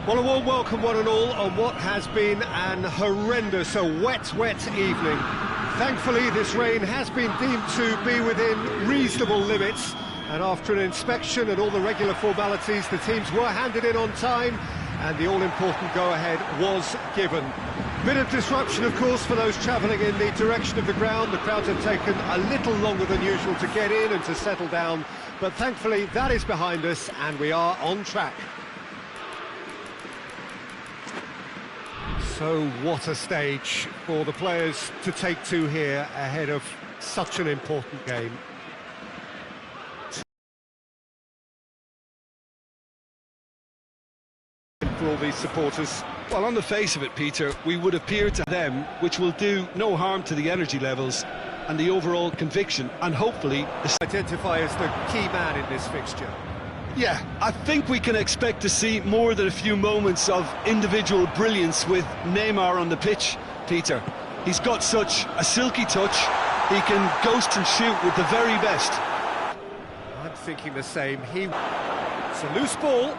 Well, a warm welcome one and all on what has been an horrendous, wet evening. Thankfully, this rain has been deemed to be within reasonable limits, and after an inspection and all the regular formalities, the teams were handed in on time, and the all-important go-ahead was given. Bit of disruption, of course, for those travelling in the direction of the ground. The crowds have taken a little longer than usual to get in and to settle down, but thankfully that is behind us, and we are on track. So what a stage for the players to take to here ahead of such an important game. For all these supporters. Well, on the face of it, Peter, we would appear to them, which will do no harm to the energy levels and the overall conviction, and hopefully identify as the key man in this fixture. Yeah, I think we can expect to see more than a few moments of individual brilliance with Neymar on the pitch, Peter. He's got such a silky touch, he can ghost and shoot with the very best. I'm thinking the same. It's a loose ball.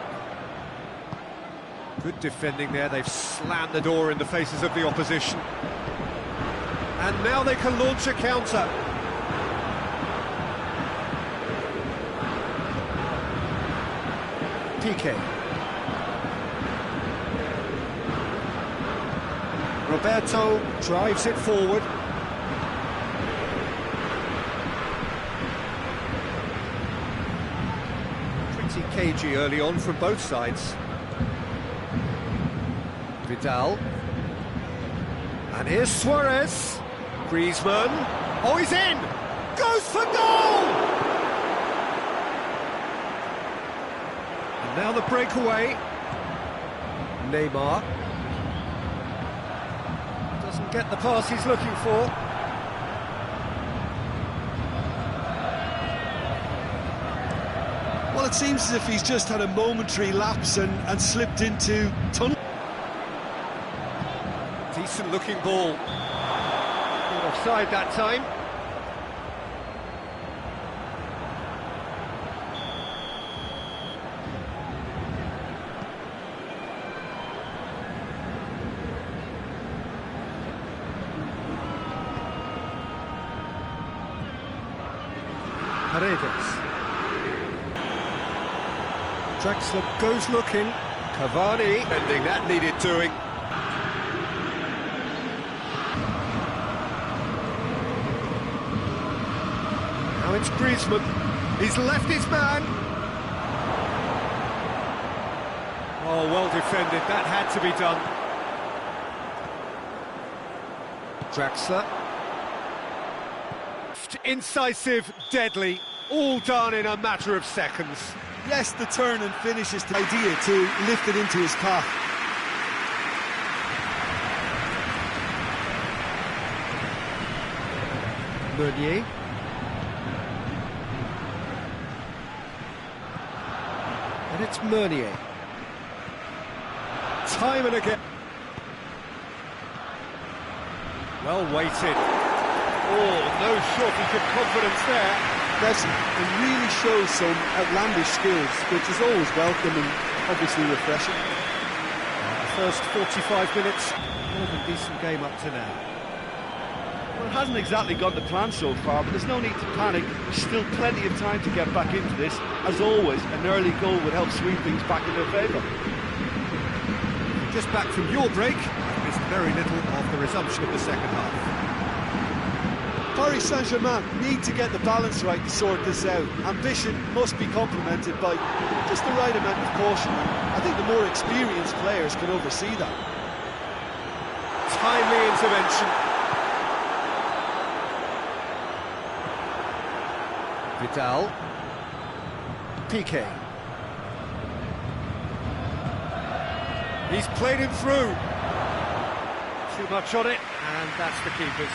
Good defending there, they've slammed the door in the faces of the opposition. And now they can launch a counter. PK. Roberto drives it forward. Pretty cagey early on from both sides. Vidal. And here's Suarez. Griezmann. Oh, he's in! Goes for goal! Now the breakaway. Neymar doesn't get the pass he's looking for. Well, it seems as if he's just had a momentary lapse and slipped into tunnel. Decent looking ball. Not offside that time. Paredes. Draxler goes looking. Cavani. Ending that needed doing. Now it's Griezmann. He's left his man. Oh, well defended. That had to be done. Draxler. Incisive, deadly, all done in a matter of seconds. Yes, the turn and finish is the idea to lift it into his path. Meunier. And it's Meunier. Time and again. Well weighted. Oh, no shortage of confidence there. It really shows some outlandish skills, which is always welcome and obviously refreshing. The first 45 minutes, what a decent game up to now. Well, it hasn't exactly gone to plan so far, but there's no need to panic. There's still plenty of time to get back into this. As always, an early goal would help swing things back in their favour. Just back from your break, I've missed very little of the resumption of the second half. Paris Saint-Germain need to get the balance right to sort this out. Ambition must be complemented by just the right amount of caution. I think the more experienced players can oversee that. Timely intervention. Vidal. PK. He's played him through. Too much on it, and that's the keeper's.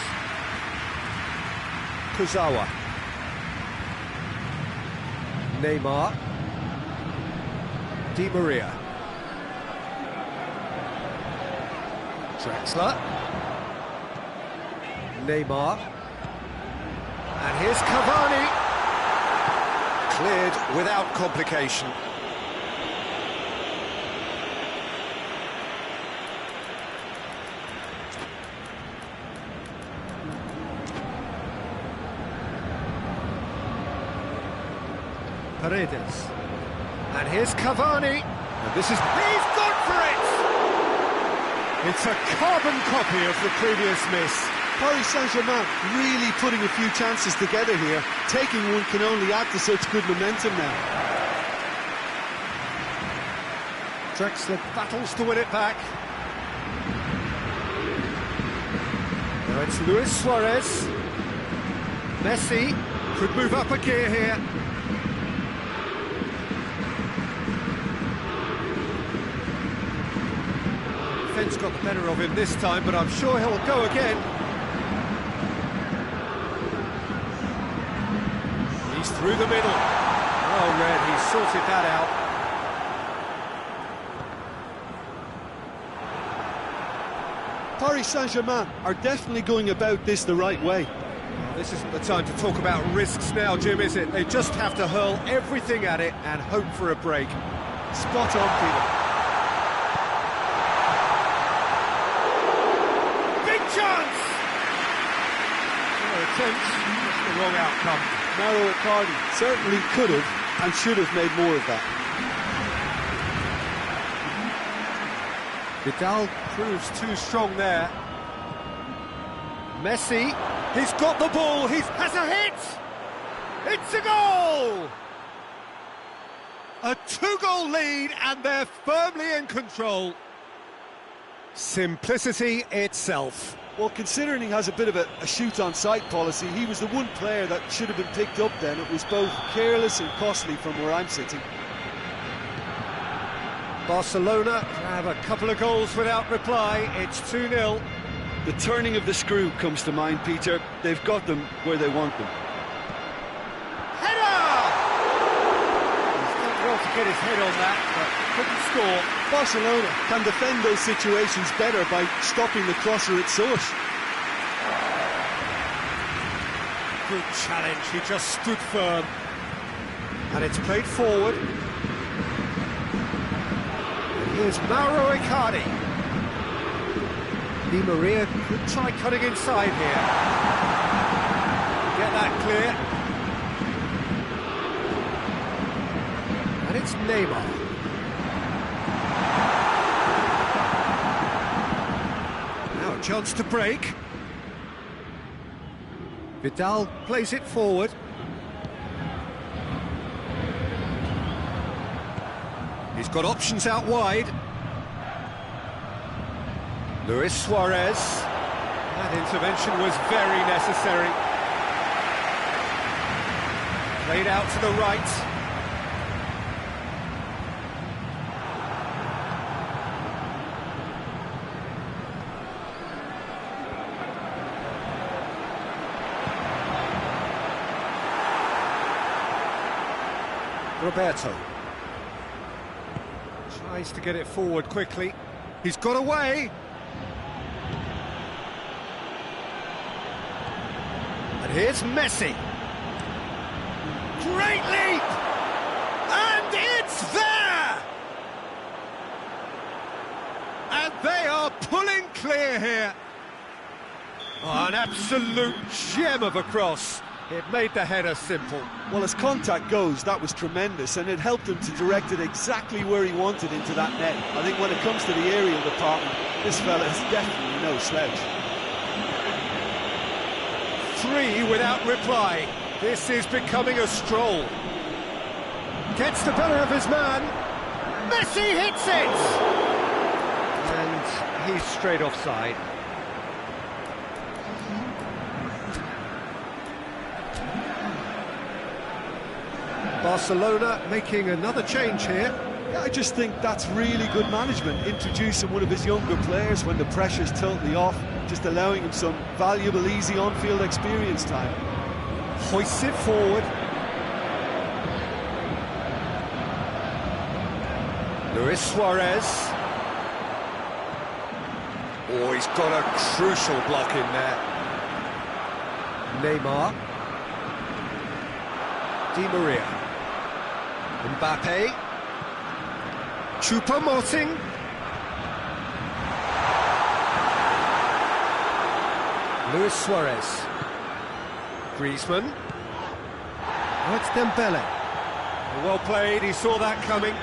Kurzawa. Neymar. Di Maria. Draxler. Neymar. And here's Cavani. Cleared without complication. Paredes. And here's Cavani. And this is... He's gone for it! It's a carbon copy of the previous miss. Paris Saint-Germain really putting a few chances together here. Taking one can only add to such good momentum now. Drexler battles to win it back. Now it's Luis Suarez. Messi could move up a gear here. Defence got the better of him this time, but I'm sure he'll go again. He's through the middle. Oh, Red, he sorted that out. Paris Saint-Germain are definitely going about this the right way. This isn't the time to talk about risks now, Jim, is it? They just have to hurl everything at it and hope for a break. Spot on, Peter. Big chance! No attempt, just the wrong outcome. Mauro Icardi certainly could have and should have made more of that. Vidal proves too strong there. Messi, he's got the ball, he has a hit! It's a goal! A two-goal lead and they're firmly in control. Simplicity itself. Well, considering he has a bit of a shoot-on-sight policy, he was the one player that should have been picked up then. It was both careless and costly from where I'm sitting. Barcelona have a couple of goals without reply. It's 2-0. The turning of the screw comes to mind, Peter. They've got them where they want them. Header! He's done well to get his head on that, but couldn't score. Barcelona can defend those situations better by stopping the crosser at source. Good challenge, he just stood firm. And it's played forward. Here's Mauro Icardi. Di Maria could try cutting inside here. Get that clear. And it's Neymar. Now a chance to break. Vidal plays it forward. He's got options out wide. Luis Suarez. That intervention was very necessary. Played out to the right. Roberto. Tries to get it forward quickly. He's got away. And here's Messi. Great leap! And it's there! And they are pulling clear here. Oh, an absolute gem of a cross. It made the header simple. Well, as contact goes, that was tremendous, and it helped him to direct it exactly where he wanted into that net. I think when it comes to the aerial department, this fella is definitely no slouch. 3 without reply. This is becoming a stroll. Gets the better of his man. Messi hits it! And he's straight offside. Barcelona making another change here. Yeah, I just think that's really good management, introducing one of his younger players when the pressure's totally off, just allowing him some valuable, easy on-field experience time. Hoists it forward. Luis Suarez. Oh, he's got a crucial block in there. Neymar. Di Maria. Mbappe. Choupo-Moting. Luis Suarez. Griezmann. Oh, it's Dembele. Well played, he saw that coming.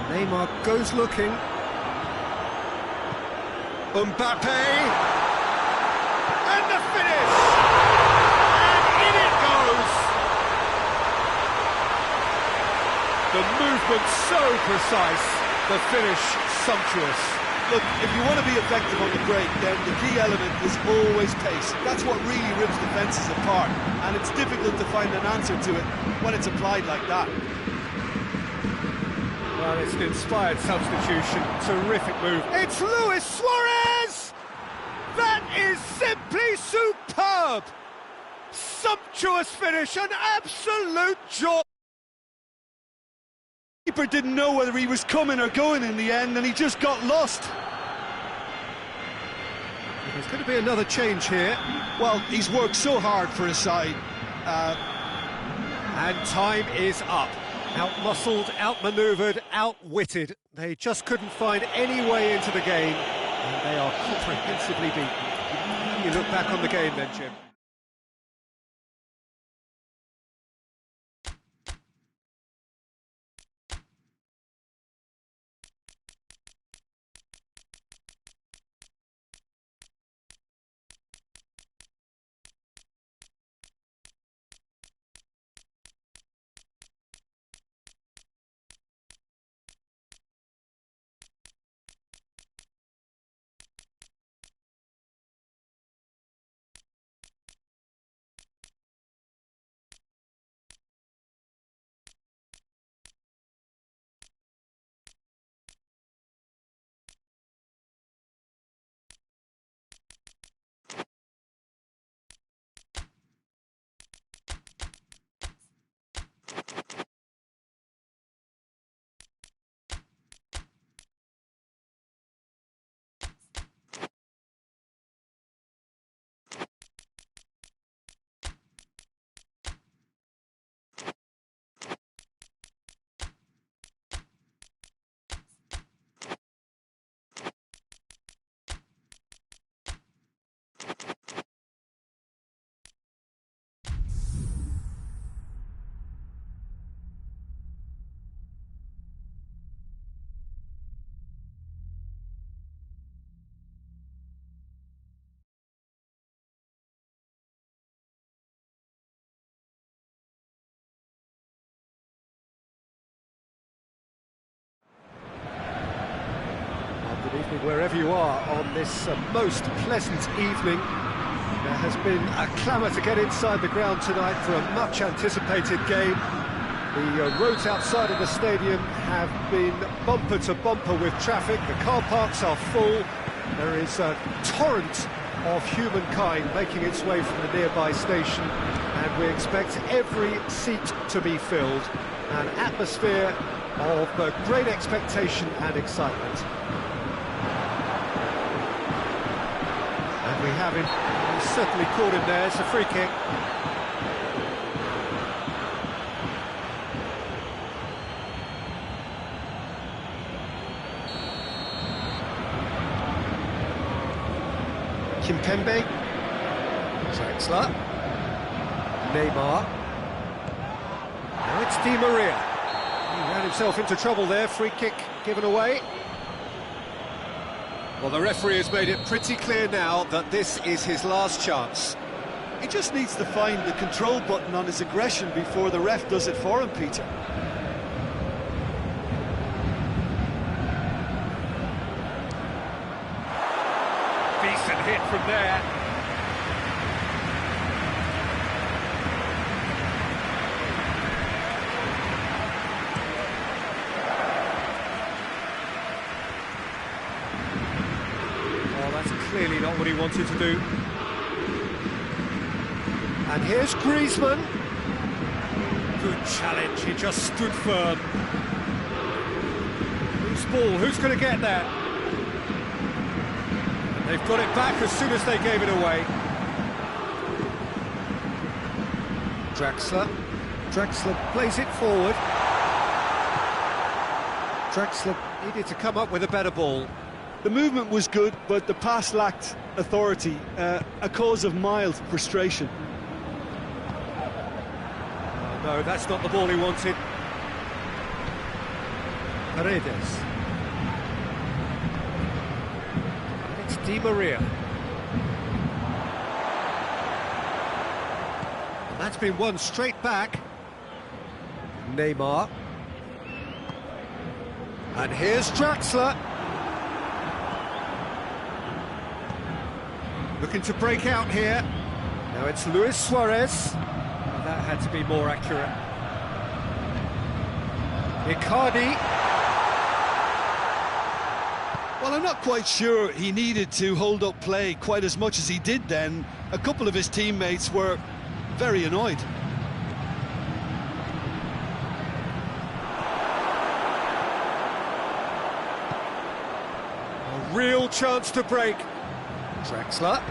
Neymar goes looking. Mbappe! And the finish! And in it goes! The movement so precise, the finish sumptuous. Look, if you want to be effective on the break, then the key element is always pace. That's what really rips defences apart, and it's difficult to find an answer to it when it's applied like that. Well, it's an inspired substitution, terrific move. It's Luis Suarez! That is simply superb! Sumptuous finish, an absolute joy! The keeper didn't know whether he was coming or going in the end, and he just got lost. There's going to be another change here. Well, he's worked so hard for his side. And time is up. Out-muscled, out-manoeuvred, outwitted. They just couldn't find any way into the game, and they are comprehensively beaten. You look back on the game then, Jim. Good evening wherever you are on this most pleasant evening. There has been a clamour to get inside the ground tonight for a much anticipated game. The roads outside of the stadium have been bumper to bumper with traffic. The car parks are full. There is a torrent of humankind making its way from the nearby station, and we expect every seat to be filled. An atmosphere of great expectation and excitement. And we have him. He's certainly caught him there. It's a free kick. Kimpembe. Draxler. Neymar. Now it's Di Maria. He ran himself into trouble there. Free kick given away. Well, the referee has made it pretty clear now that this is his last chance. He just needs to find the control button on his aggression before the ref does it for him, Peter. Decent hit from there. Well, that's clearly not what he wanted to do. And here's Griezmann. Good challenge, he just stood firm. Loose ball, who's going to get that? They've got it back as soon as they gave it away. Draxler. Draxler plays it forward. Draxler needed to come up with a better ball. The movement was good, but the pass lacked authority, a cause of mild frustration. No, that's not the ball he wanted. Paredes. And it's Di Maria. And that's been won straight back. Neymar. And here's Draxler. Looking to break out here. Now it's Luis Suarez. Well, that had to be more accurate. Icardi. Well, I'm not quite sure he needed to hold up play quite as much as he did then. A couple of his teammates were very annoyed. A real chance to break. Draxler.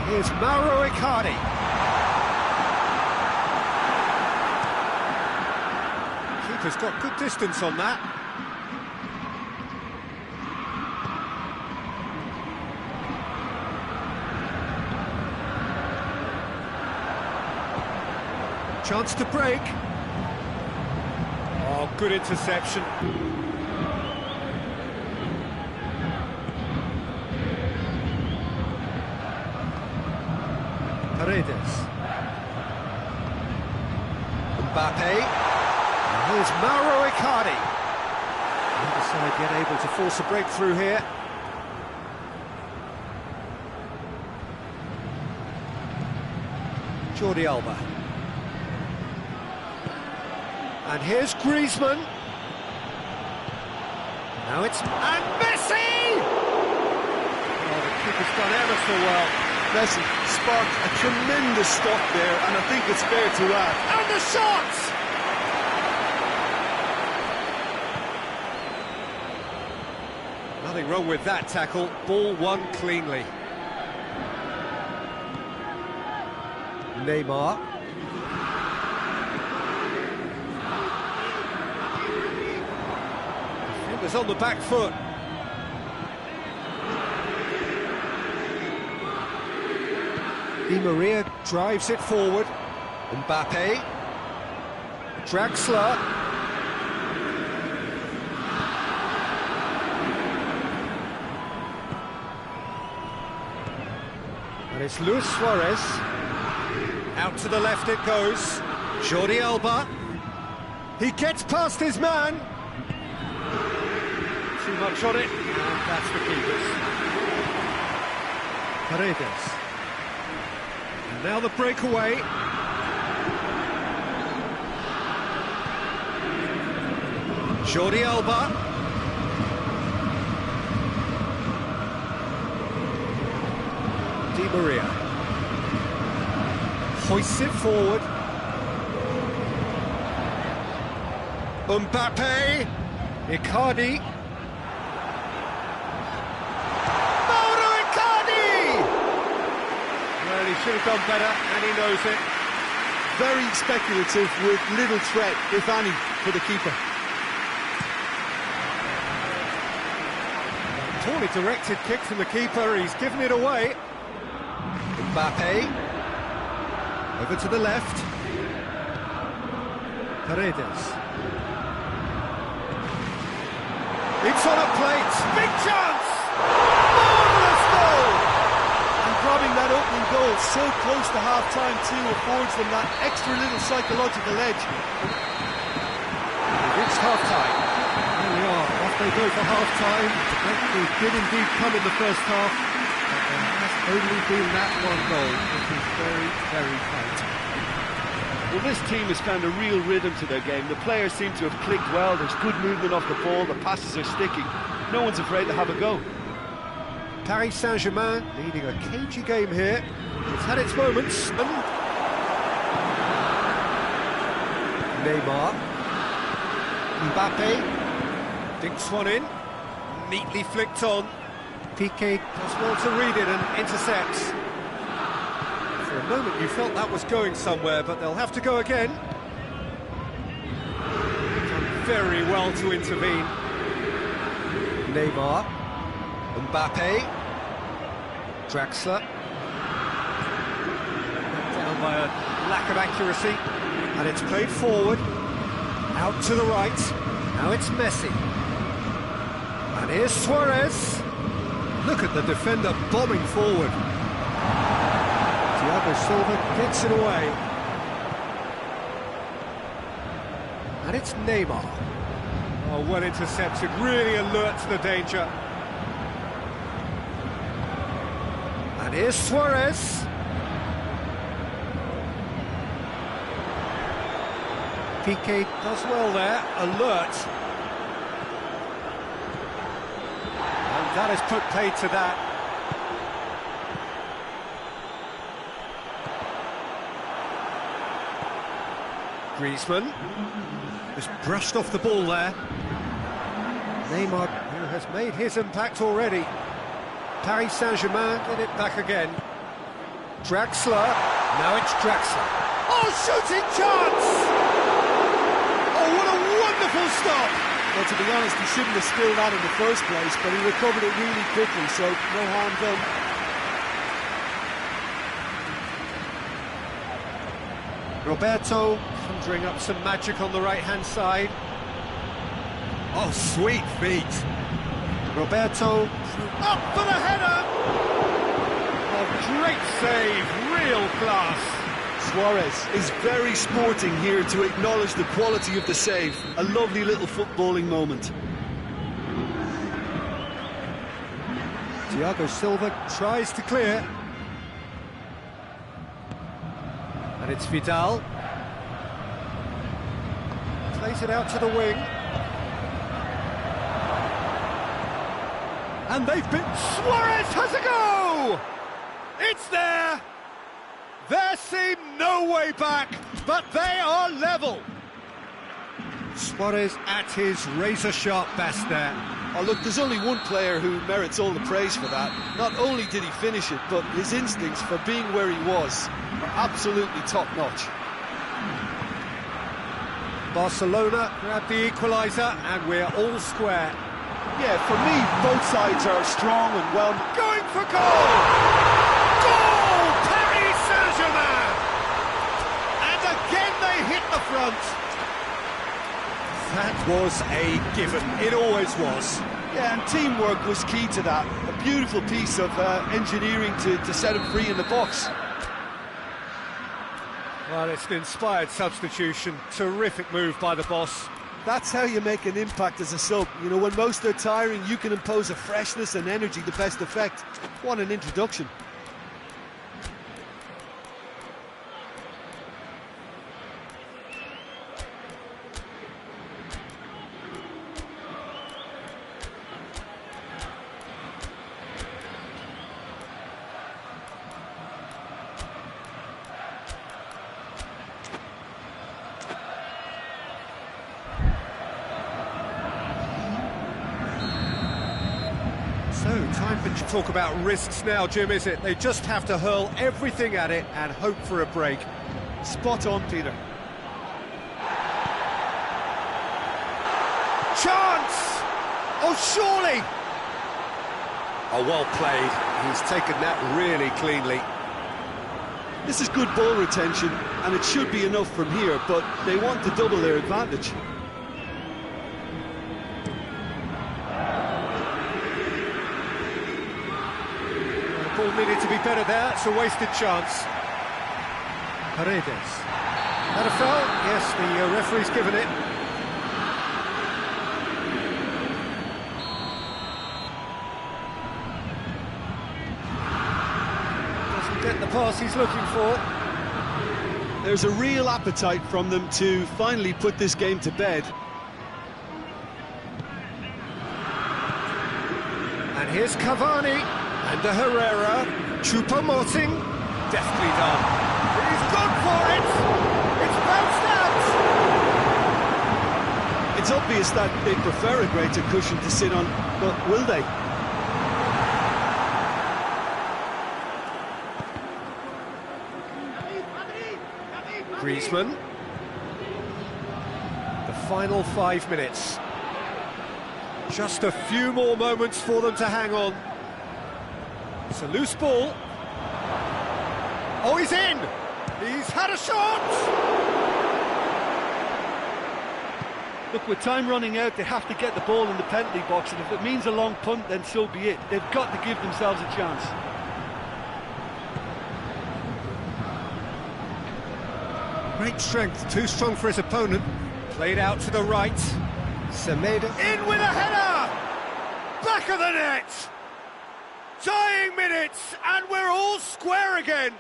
Here's Mauro Icardi. Keeper's got good distance on that. Chance to break. Oh, good interception. Paredes. Mbappe. And here's Mauro Icardi. The other side yet able to force a breakthrough here. Jordi Alba. And here's Griezmann. Now it's... And Messi! Oh, the keeper's done ever so well. Messi sparked a tremendous stop there, and I think it's fair to add. And the shot! Nothing wrong with that tackle. Ball won cleanly. Neymar. Defenders on the back foot. Di Maria drives it forward. Mbappe. Draxler. And it's Luis Suarez. Out to the left it goes. Jordi Alba. He gets past his man. Too much on it. And that's the keeper's. Paredes. And now the breakaway. Jordi Alba. Di Maria. Hoists it forward. Mbappe. Icardi. Mauro Icardi! Well, he should have done better, and he knows it. Very speculative with little threat, if any, for the keeper. Poorly directed kick from the keeper, he's given it away. Mbappe. Over to the left. Paredes. It's on a plate. Big chance! Marvellous goal! And grabbing that opening goal so close to half-time too affords them that extra little psychological edge. It's half-time. Here we are. Off they go for half-time. They did indeed come in the first half, but there has only been that one goal, which is very, very tight. Well, this team has found a real rhythm to their game. The players seem to have clicked well. There's good movement off the ball. The passes are sticking. No one's afraid to have a go. Paris Saint-Germain leading a cagey game here. It's had its moments. Neymar. Mbappe. Dinks one in. Neatly flicked on. Piqué does well to read it and intercepts. For a moment you felt that was going somewhere, but they'll have to go again. Done very well to intervene. Neymar. Mbappe. Draxler. Down by a lack of accuracy. And it's played forward. Out to the right. Now it's Messi. And here's Suarez. Look at the defender bombing forward. Thiago Silva gets it away. And it's Neymar. Oh, well intercepted, really alert to the danger. And here's Suarez. Piqué does well there, alert. And that has put paid to that. Griezmann has brushed off the ball there. Neymar, who has made his impact already. Paris Saint-Germain get it back again. Draxler, now it's Draxler. Oh, shooting chance! Oh, what a wonderful stop! Well, to be honest, he shouldn't have spilled that in the first place, but he recovered it really quickly, so no harm done. Roberto conjuring up some magic on the right-hand side. Oh, sweet feet. Roberto up for the header! Oh, great save, real class. Suarez is very sporting here to acknowledge the quality of the save. A lovely little footballing moment. Thiago Silva tries to clear. And it's Vidal. Plays it out to the wing. And they've been... Suarez has a go! It's there! There seemed no way back, but they are level. Suarez at his razor-sharp best there. Oh, look, there's only one player who merits all the praise for that. Not only did he finish it, but his instincts for being where he was are absolutely top-notch. Barcelona grab the equaliser, and we're all square. Yeah, for me, both sides are strong and well... Going for goal! Goal! Paris Saint-Germain! And again they hit the front. That was a given. It always was. Yeah, and teamwork was key to that. A beautiful piece of engineering to set him free in the box. Well, it's an inspired substitution. Terrific move by the boss. That's how you make an impact as a sub. You know, when most are tiring, you can impose a freshness and energy to best effect. What an introduction. So, time for talk about risks now, Jim, is it? They just have to hurl everything at it and hope for a break. Spot on, Peter. Chance! Oh, surely! Oh, well played. He's taken that really cleanly. This is good ball retention, and it should be enough from here, but they want to double their advantage. Ball needed to be better there, it's a wasted chance. Paredes. That a foul? Yes, the referee's given it. Doesn't get the pass he's looking for. There's a real appetite from them to finally put this game to bed. And here's Cavani. And the Herrera, Choupo-Moting, deftly done. He's gone for it! It's bounced out! It's obvious that they prefer a greater cushion to sit on, but will they? Griezmann. The final 5 minutes. Just a few more moments for them to hang on. It's a loose ball. Oh, he's in! He's had a shot! Look, with time running out, they have to get the ball in the penalty box, and if it means a long punt, then so be it. They've got to give themselves a chance. Great strength, too strong for his opponent. Played out to the right. Semedo in with a header! Back of the net! Dying minutes, and we're all square again.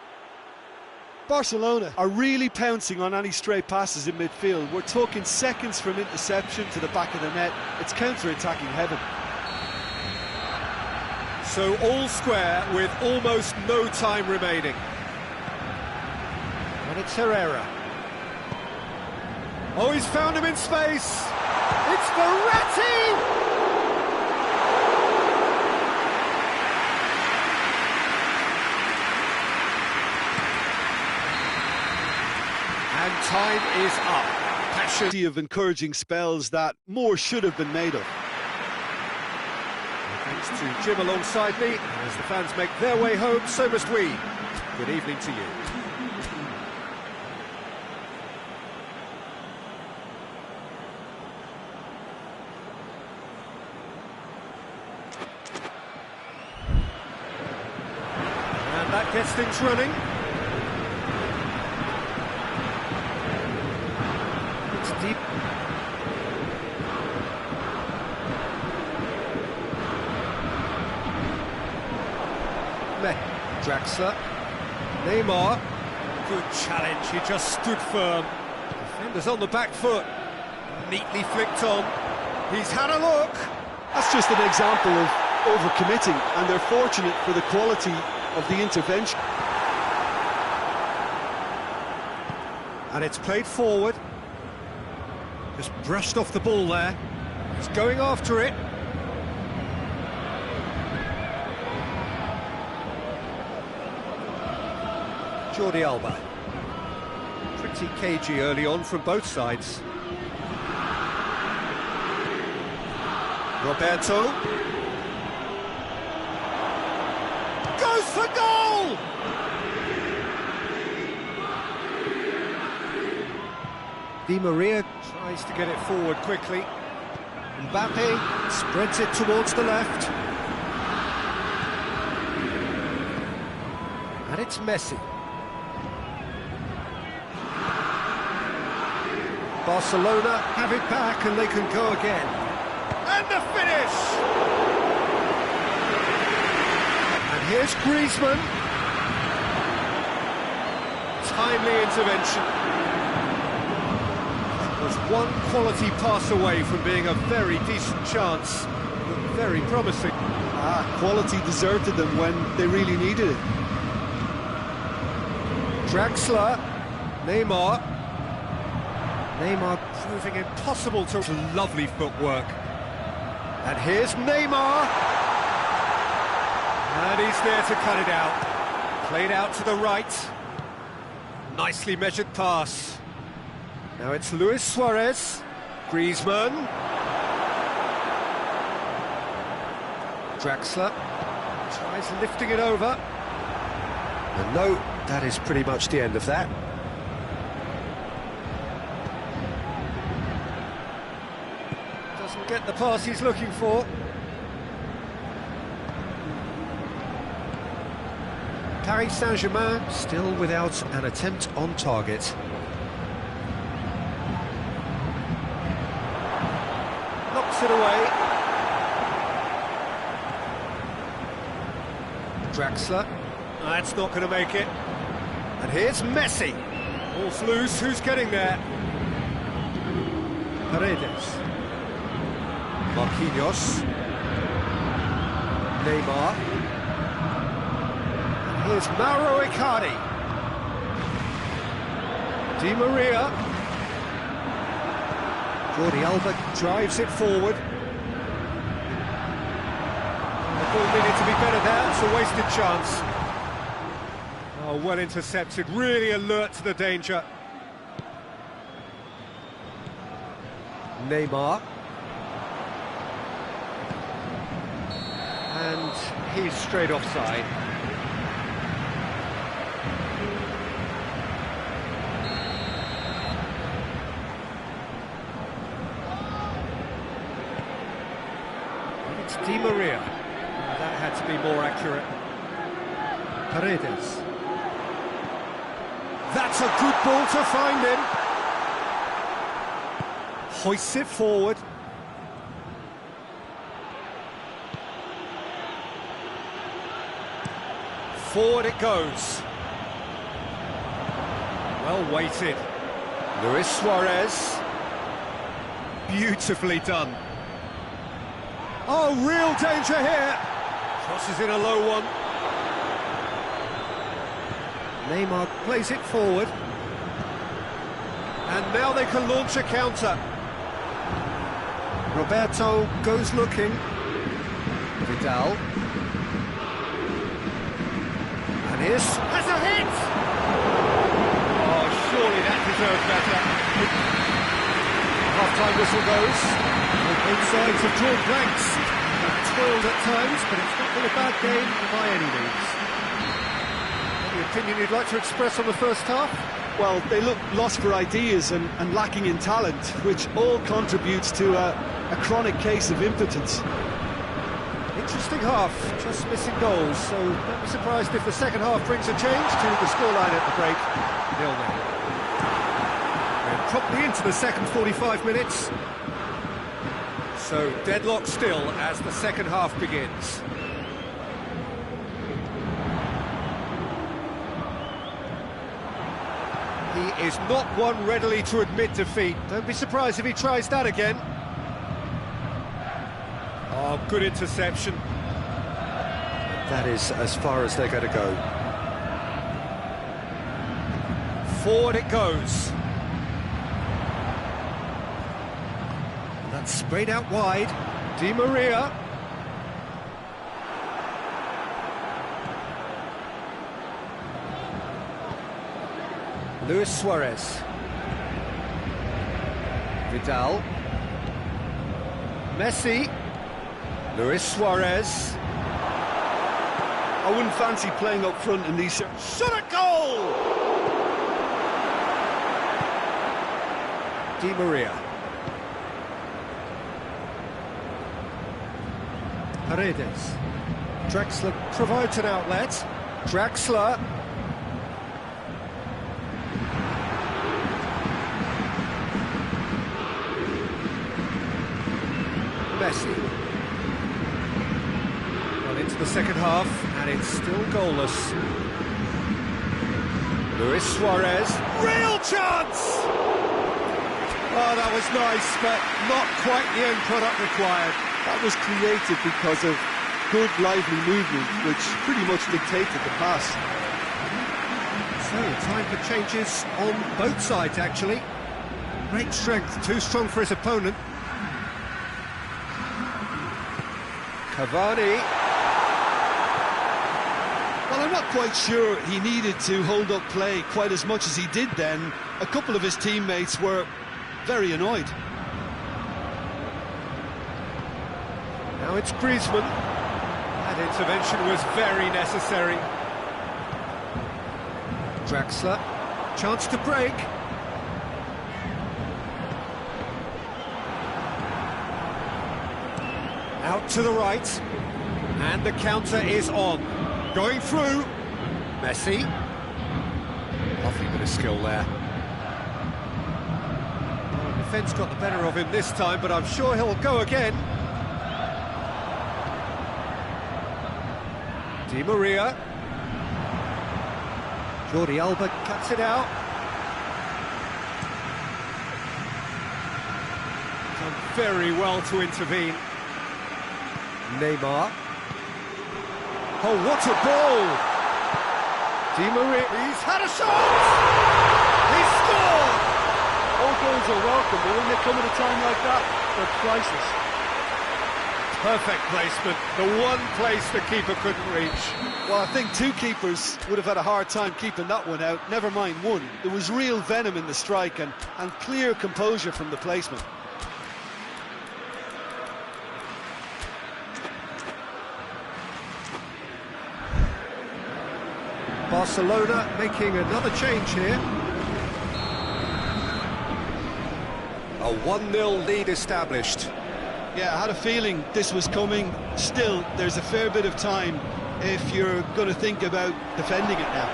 Barcelona are really pouncing on any stray passes in midfield. We're talking seconds from interception to the back of the net. It's counter-attacking heaven. So all square with almost no time remaining. And it's Herrera. Oh, he's found him in space. It's Verratti! And time is up. Passion Of encouraging spells that more should have been made of. Thanks to Jim alongside me. And as the fans make their way home, so must we. Good evening to you. And that gets things running. It's deep. Draxler, Neymar, good challenge, he just stood firm. Defenders on the back foot, neatly flicked on. He's had a look. That's just an example of overcommitting, and they're fortunate for the quality of the intervention. And it's played forward. Just brushed off the ball there. He's going after it. Jordi Alba. Pretty cagey early on from both sides. Roberto. Goes for goal! Di Maria tries to get it forward quickly. Mbappe spreads it towards the left. And it's Messi. Barcelona have it back and they can go again. And the finish! And here's Griezmann. Timely intervention. Was one quality pass away from being a very decent chance. Looked very promising. Quality deserted them when they really needed it. Draxler, Neymar. Neymar proving impossible to... Lovely footwork. And here's Neymar. And he's there to cut it out. Played out to the right. Nicely measured pass. Now it's Luis Suarez. Griezmann. Draxler tries lifting it over. And no, that is pretty much the end of that. Doesn't get the pass he's looking for. Paris Saint-Germain still without an attempt on target. Knocks it away. Draxler. That's not going to make it. And here's Messi. Ball's loose, who's getting there? Paredes. Marquinhos. Neymar. And here's Mauro Icardi. Di Maria. Jordi Alba drives it forward. The ball needed to be better there, it's a wasted chance. Oh, well intercepted, really alert to the danger. Neymar. And he's straight offside. It's Di Maria. That had to be more accurate. Paredes. That's a good ball to find him. Hoists it forward. Forward it goes. Well weighted. Luis Suarez. Beautifully done. Oh, real danger here. Crosses in a low one. Neymar plays it forward. And now they can launch a counter. Roberto goes looking. Vidal. And has a hit! Oh, surely that deserved better. Half-time whistle goes. Both sides have drawn blanks. They've toiled at times, but it's not been a bad game by any means. Any opinion you'd like to express on the first half? Well, they look lost for ideas and lacking in talent, which all contributes to a chronic case of impotence. Interesting half, just missing goals, so don't be surprised if the second half brings a change to the scoreline at the break. 0-0. We're promptly into the second 45 minutes. So deadlock still as the second half begins. He is not one readily to admit defeat. Don't be surprised if he tries that again. Oh, good interception. That is as far as they're going to go. Forward it goes. And that's sprayed out wide. Di Maria. Luis Suarez. Vidal. Messi. Luis Suarez. I wouldn't fancy playing up front in these... Shot at goal! Di Maria. Paredes. Draxler provides an outlet. Draxler. Messi. Well, into the second half, and it's still goalless. Luis Suarez. Real chance! Oh, that was nice, but not quite the end product required. That was created because of good, lively movement, which pretty much dictated the pass. So, time for changes on both sides, actually. Great strength, too strong for his opponent. Cavani. Well, I'm not quite sure he needed to hold up play quite as much as he did then. A couple of his teammates were very annoyed. Now it's Griezmann. That intervention was very necessary. Draxler. Chance to break. Out to the right, and the counter is on. Going through, Messi. Lovely bit of skill there. Well, the defence got the better of him this time, but I'm sure he'll go again. Di Maria. Jordi Alba cuts it out. Done very well to intervene. Neymar. Oh, what a ball! Di Maria, he's had a shot! He's scored! All goals are welcome, but when they come at a time like that, they're priceless. Perfect placement, the one place the keeper couldn't reach. Well, I think two keepers would have had a hard time keeping that one out, never mind one. There was real venom in the strike and clear composure from the placement. Barcelona making another change here. A 1-0 lead established. Yeah, I had a feeling this was coming. Still, there's a fair bit of time if you're going to think about defending it now.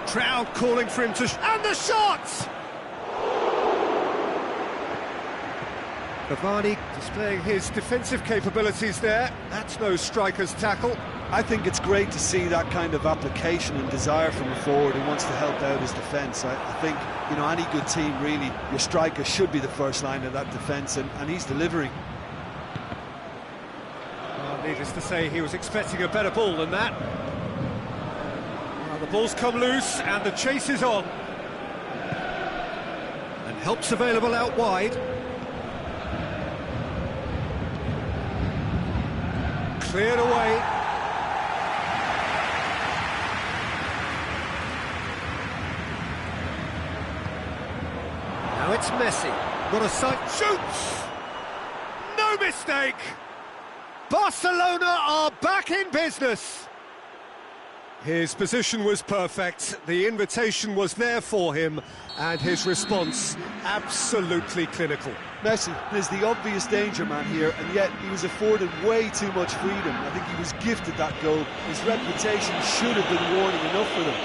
Crowd calling for him to... and the shot! Cavani displaying his defensive capabilities there. That's no striker's tackle. I think it's great to see that kind of application and desire from a forward who wants to help out his defence. I think, you know, any good team, really, your striker should be the first line of that defence, and he's delivering. Well, needless to say, he was expecting a better ball than that. Well, the ball's come loose, and the chase is on. And help's available out wide. Cleared away. Now it's Messi. Got a sight. Shoots! No mistake! Barcelona are back in business. His position was perfect. The invitation was there for him, and his response absolutely clinical. Messi is the obvious danger man here, and yet he was afforded way too much freedom. I think he was gifted that goal. His reputation should have been warning enough for them.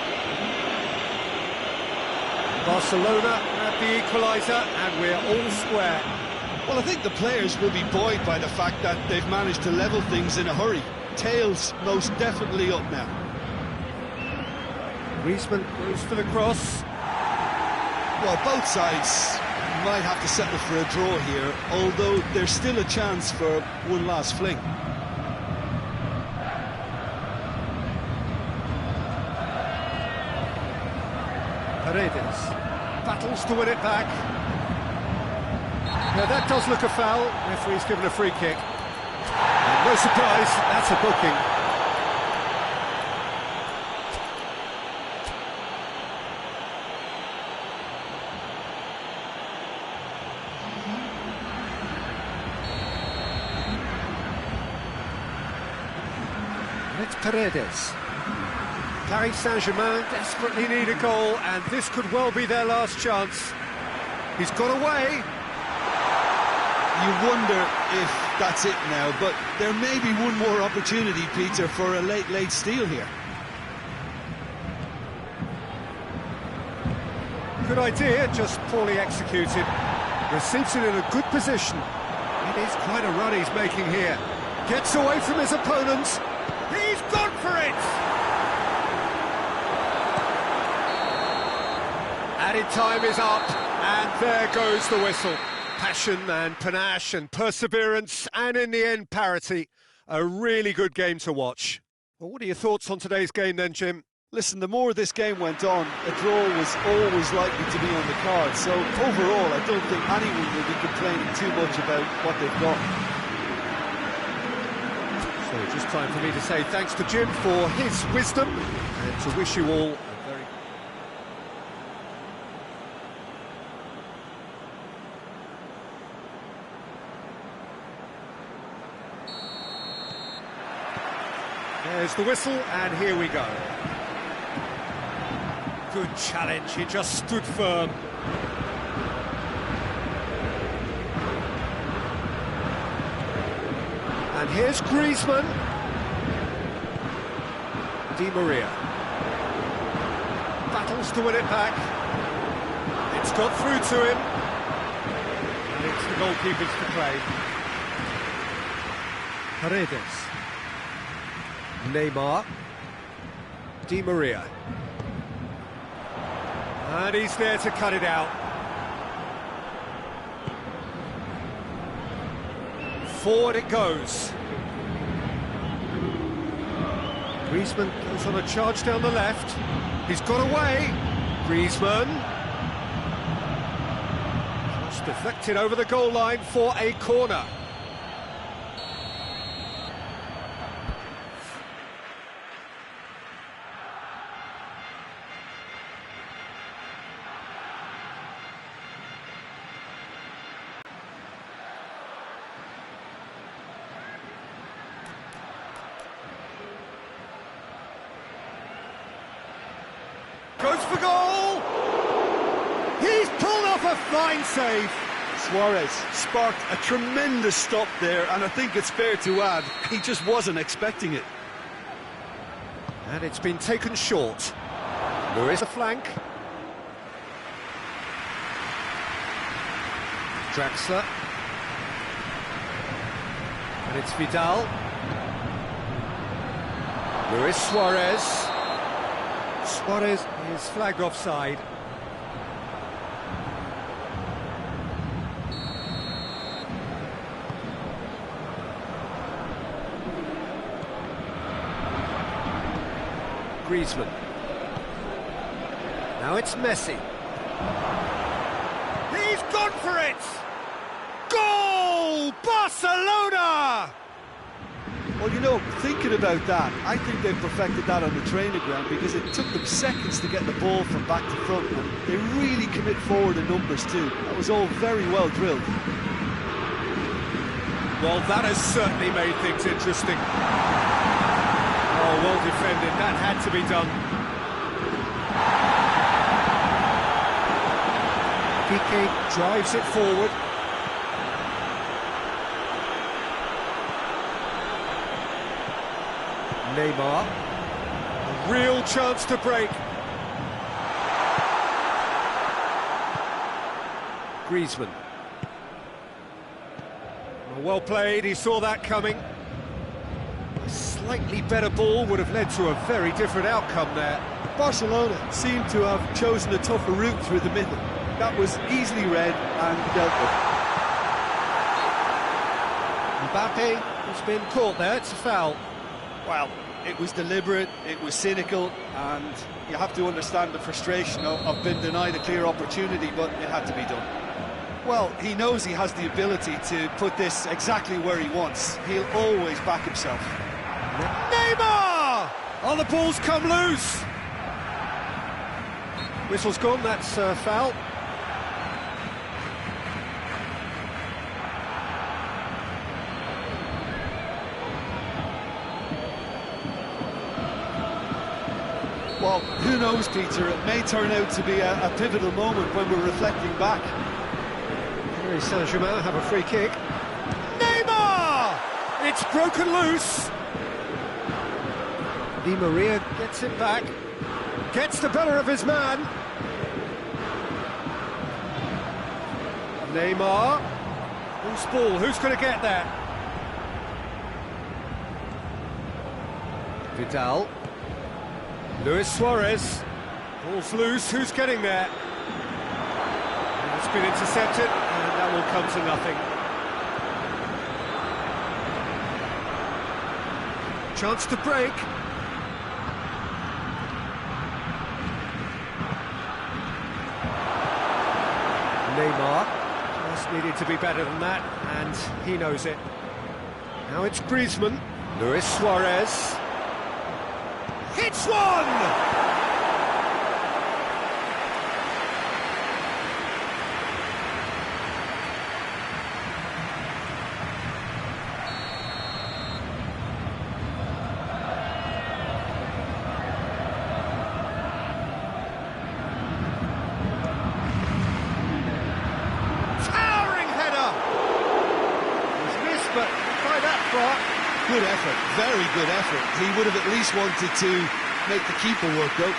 Barcelona have the equaliser, and we're all square. Well, I think the players will be buoyed by the fact that they've managed to level things in a hurry. Tails most definitely up now. Griezmann goes for the cross. Well, both sides might have to settle for a draw here, although there's still a chance for one last fling. Paredes battles to win it back. Now that does look a foul. Referee's given a free kick. And no surprise, that's a booking. It's Paredes. Paris Saint-Germain desperately need a goal, and this could well be their last chance. He's got away. You wonder if that's it now, but there may be one more opportunity, Peter, for a late steal here. Good idea, just poorly executed. Receives it in a good position. It is quite a run he's making here. Gets away from his opponents. He's gone for it! Added time is up, and there goes the whistle. Passion and panache and perseverance, and in the end, parity. A really good game to watch. Well, what are your thoughts on today's game then, Jim? Listen, the more this game went on, a draw was always likely to be on the card. So overall, I don't think anyone will be complaining too much about what they've got. So just time for me to say thanks to Jim for his wisdom, and to wish you all a very... There's the whistle, and here we go. Good challenge, he just stood firm. And here's Griezmann. Di Maria. Battles to win it back. It's got through to him. And it's the goalkeepers to play. Paredes. Neymar. Di Maria. And he's there to cut it out. Forward it goes. Griezmann goes on a charge down the left. He's got away. Griezmann. Just deflected over the goal line for a corner. Goes for goal! He's pulled off a fine save! Suarez sparked a tremendous stop there, and I think it's fair to add, he just wasn't expecting it. And it's been taken short. Luis the flank. Draxler. And it's Vidal. Luis Suarez. Suarez is flagged offside. Griezmann. Now it's Messi. He's gone for it! Goal! Barcelona! Well, you know, thinking about that, I think they've perfected that on the training ground, because it took them seconds to get the ball from back to front, and they really commit forward in numbers too. That was all very well drilled. Well, that has certainly made things interesting. Oh, well defended, that had to be done. Piqué drives it forward. Neymar, a real chance to break. Griezmann. Well played, he saw that coming. A slightly better ball would have led to a very different outcome there. Barcelona seemed to have chosen a tougher route through the middle. That was easily read and dealt with. Mbappe has been caught there, it's a foul. Well, it was deliberate, it was cynical, and you have to understand the frustration of being denied a clear opportunity, but it had to be done. Well, he knows he has the ability to put this exactly where he wants. He'll always back himself. Neymar! Oh, the ball's come loose! Whistle's gone, that's a foul. Well, who knows, Peter? It may turn out to be a pivotal moment when we're reflecting back. Paris Saint-Germain have a free kick. Neymar! It's broken loose. Di Maria gets it back. Gets the better of his man. Neymar. Loose ball, who's going to get that? Vidal. Luis Suarez, ball's loose, who's getting there? And it's been intercepted, and that will come to nothing. Chance to break. Neymar just needed to be better than that, and he knows it. Now it's Griezmann, Luis Suarez. Hits one! Towering header! He's missed, but by that far. Good effort, very good effort. He would have at least wanted to make the keeper work though.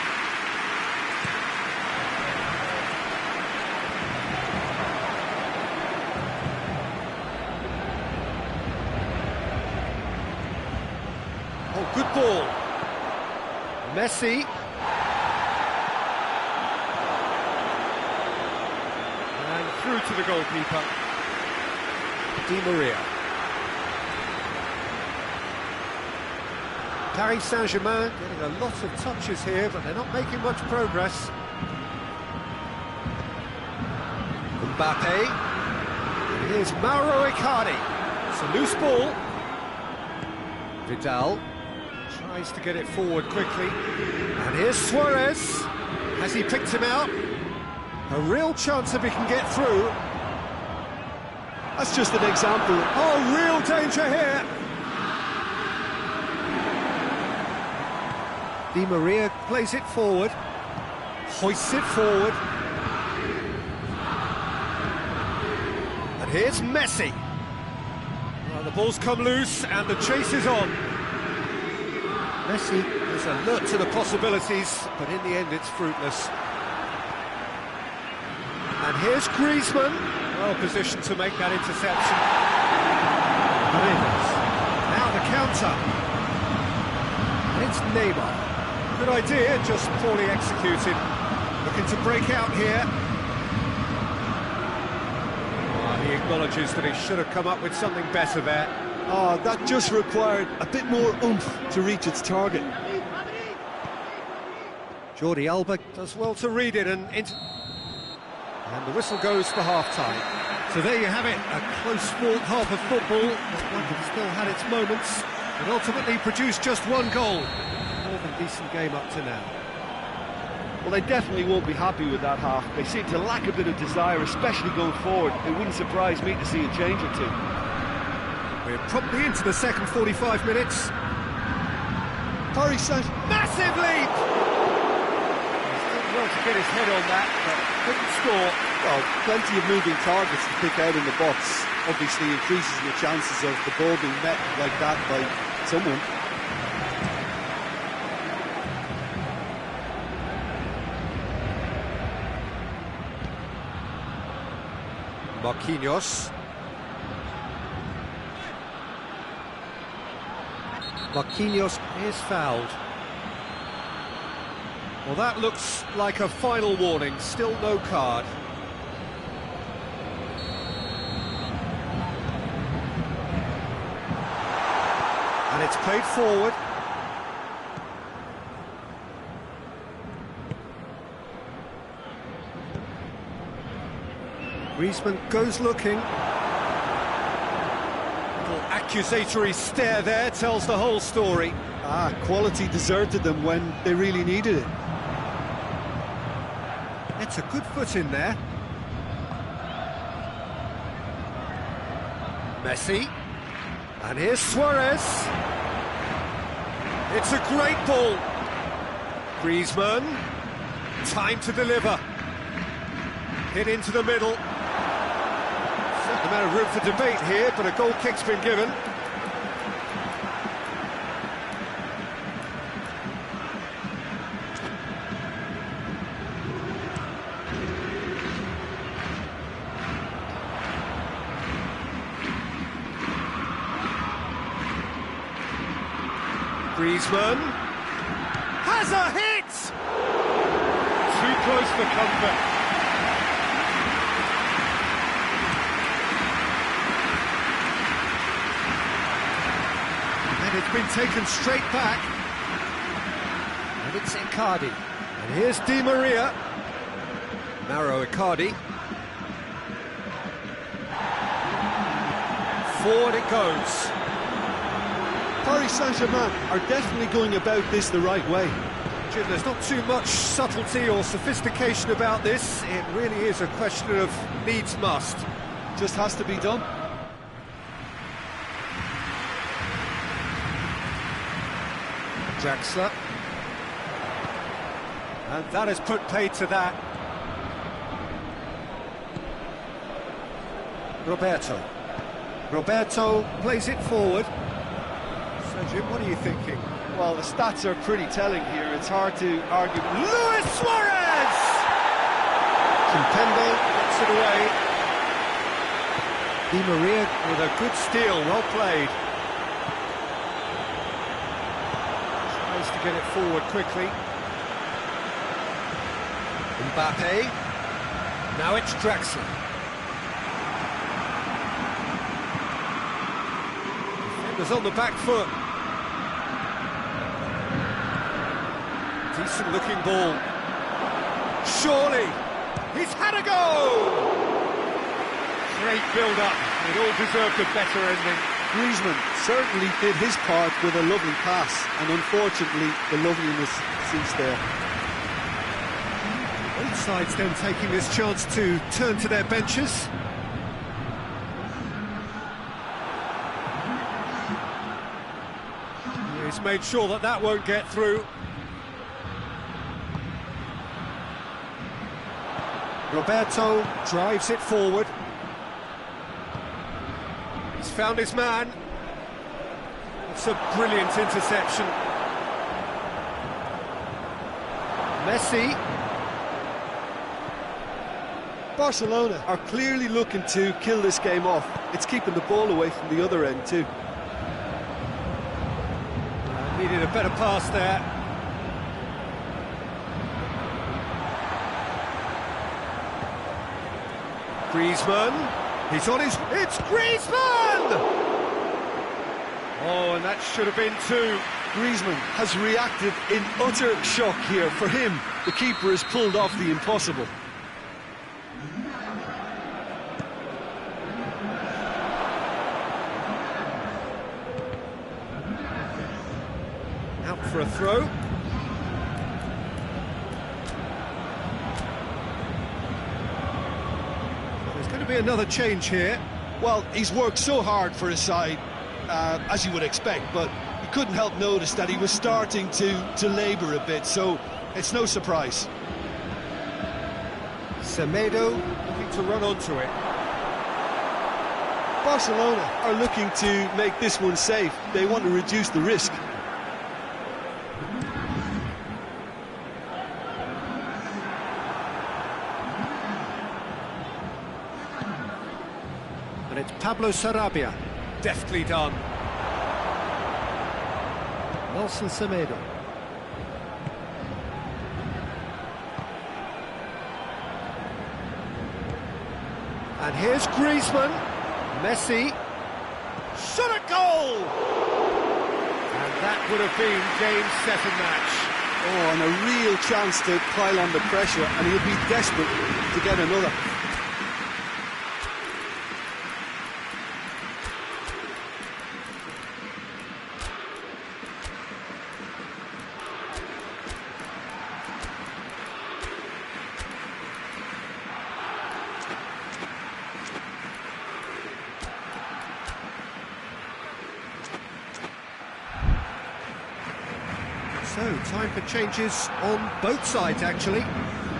Oh, good ball. Messi. And through to the goalkeeper. Di Maria. Cari Saint-Germain getting a lot of touches here, but they're not making much progress. Mbappe. And here's Mauro Icardi. It's a loose ball. Vidal tries to get it forward quickly. And here's Suarez. Has he picked him out? A real chance if he can get through. That's just an example. Oh, real danger here. Di Maria plays it forward, hoists it forward. here's Messi. Well, the ball's come loose and the chase is on. Messi is alert to the possibilities, but in the end it's fruitless. And here's Griezmann, well positioned to make that interception. Now the counter. And it's Mabar. Good idea, just poorly executed. Looking to break out here. He acknowledges that he should have come up with something better there. Oh, that just required a bit more oomph to reach its target. Jordi Alba does well to read it, and the whistle goes for half-time. So there you have it, a close-fought half of football, but one that still had its moments, but ultimately produced just one goal. More than decent game up to now. Well, they definitely won't be happy with that half. They seem to lack a bit of desire, especially going forward. It wouldn't surprise me to see a change or two. We're promptly into the second 45 minutes. Paris Saint... Massive leap! He's done well to get his head on that, but couldn't score. Well, plenty of moving targets to pick out in the box. Obviously increases the chances of the ball being met like that by someone. Marquinhos is fouled. Well, that looks like a final warning, still no card. And it's played forward. Griezmann goes looking. Little accusatory stare there tells the whole story. Quality deserted them when they really needed it. It's a good foot in there. Messi. And here's Suarez. It's a great ball. Griezmann. Time to deliver. Hit into the middle. Certain amount of room for debate here, but a goal kick's been given. Griezmann has a hit! Too close for comfort. And it's been taken straight back. And it's Icardi. And here's Di Maria. Mauro Icardi. Forward it goes. Paris Saint-Germain are definitely going about this the right way. Jim, there's not too much subtlety or sophistication about this. It really is a question of needs must. Just has to be done. Draxler. And that has put paid to that. Roberto plays it forward. So, Jim, what are you thinking? Well, the stats are pretty telling here. It's hard to argue. Luis Suarez! Kimpembe gets it away. Di Maria with a good steal, well played. Tries to get it forward quickly. Mbappe. Now it's Draxler. Defenders on the back foot. Decent looking ball. Surely, he's had a go! Great build-up. It all deserved a better ending. Griezmann certainly did his part with a lovely pass, and unfortunately the loveliness ceased there. Both sides then taking this chance to turn to their benches. He's made sure that that won't get through. Roberto drives it forward. found his man. It's a brilliant interception. Messi. Barcelona are clearly looking to kill this game off. It's keeping the ball away from the other end too. Needed a better pass there. Griezmann. He's on his... It's Griezmann! Oh, and that should have been two. Griezmann has reacted in utter shock here. For him, the keeper has pulled off the impossible. Out for a throw. There's going to be another change here. Well, he's worked so hard for his side, as you would expect, but you couldn't help notice that he was starting to labour a bit, so it's no surprise. Semedo looking to run onto it. Barcelona are looking to make this one safe. They want to reduce the risk. And it's Pablo Sarabia. Deftly done. Nelson Semedo. And here's Griezmann. Messi. Shot a goal! And that would have been game, set and match. Oh, and a real chance to pile on the pressure, and he'll be desperate to get another. So, time for changes on both sides, actually.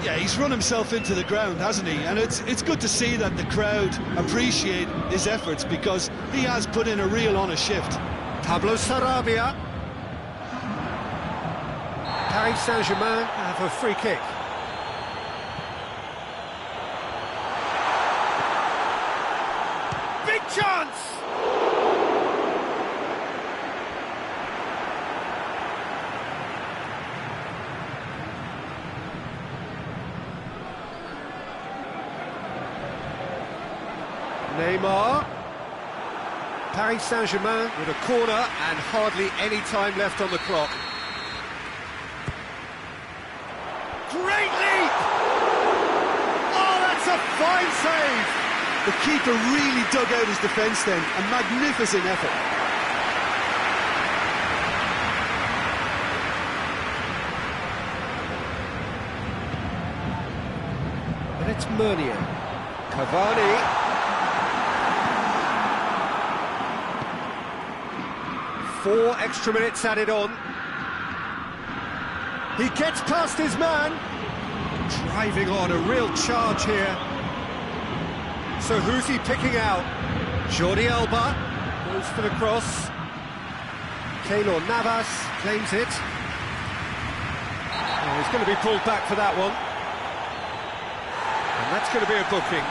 Yeah, he's run himself into the ground, hasn't he? And it's good to see that the crowd appreciate his efforts, because he has put in a real honest shift. Pablo Sarabia. Paris Saint-Germain have a free kick. Big chance! Neymar. Paris Saint-Germain with a corner and hardly any time left on the clock. Great leap! Oh, that's a fine save! The keeper really dug out his defence then. A magnificent effort. And it's Meunier. Cavani. Four extra minutes added on. He gets past his man. Driving on, a real charge here. So who's he picking out? Jordi Alba goes for the cross. Keylor Navas claims it. Oh, he's going to be pulled back for that one. And that's going to be a booking.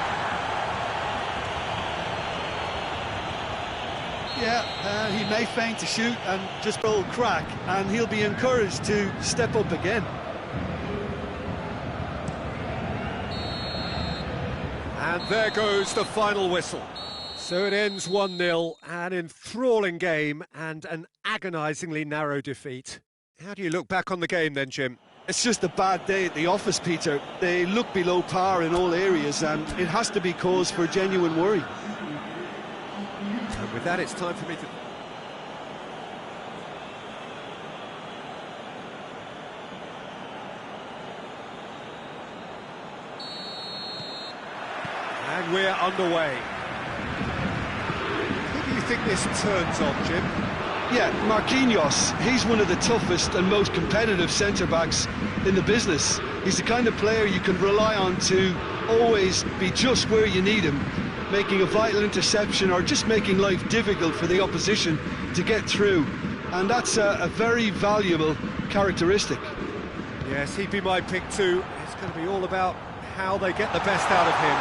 Yeah, he may feign to shoot and just roll crack, and he'll be encouraged to step up again. And there goes the final whistle. So it ends 1-0, an enthralling game and an agonisingly narrow defeat. How do you look back on the game then, Jim? It's just a bad day at the office, Peter. They look below par in all areas, and it has to be cause for genuine worry. And with that, it's time for me to... And we're underway. Who do you think this turns on, Jim? Yeah, Marquinhos. He's one of the toughest and most competitive centre-backs in the business. He's the kind of player you can rely on to always be just where you need him. making a vital interception or just making life difficult for the opposition to get through. And that's a very valuable characteristic. Yes, he'd be my pick too. It's going to be all about how they get the best out of him.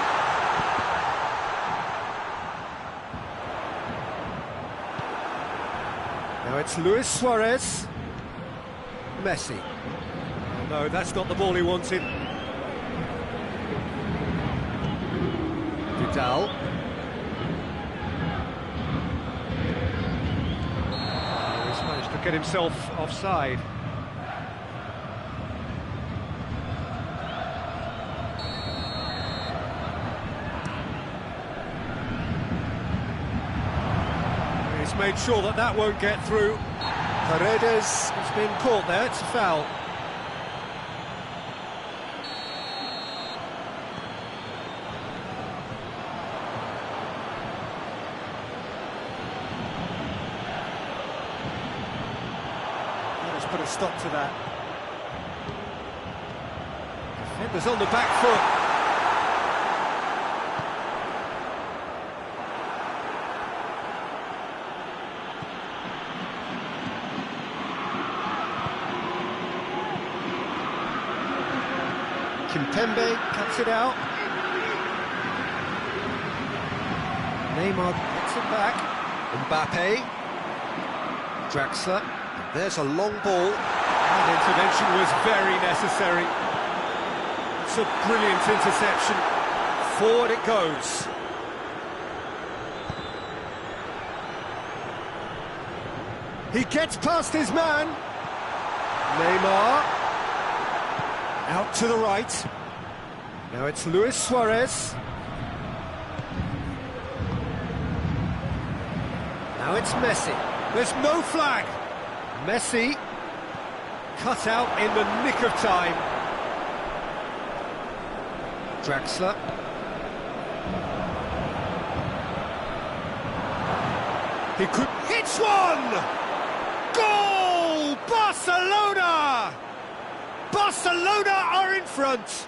Now it's Luis Suarez. Messi. Oh, no, that's not the ball he wanted. Vidal. Oh, he's managed to get himself offside. He's made sure that that won't get through. Paredes has been caught there, it's a foul. Let's put a stop to that. Defenders on the back foot. Kimpembe cuts it out. Neymar gets it back. Mbappe. Draxler. There's a long ball. That intervention was very necessary. It's a brilliant interception. Forward it goes. He gets past his man. Neymar. Out to the right. Now it's Luis Suarez. Now it's Messi. There's no flag. Messi cut out in the nick of time. Draxler. He could... Hits one! Goal! Barcelona! Barcelona are in front!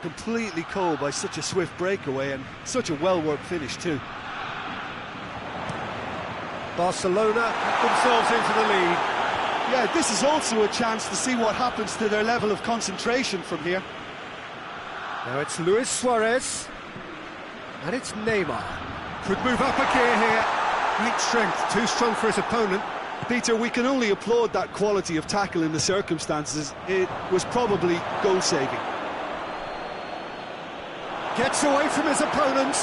Completely cold by such a swift breakaway and such a well-worked finish too. Barcelona put themselves into the lead. Yeah, this is also a chance to see what happens to their level of concentration from here. Now it's Luis Suarez. And it's Neymar. Could move up a gear here. Great strength, too strong for his opponent. Peter, we can only applaud that quality of tackle in the circumstances. It was probably goal-saving. Gets away from his opponent.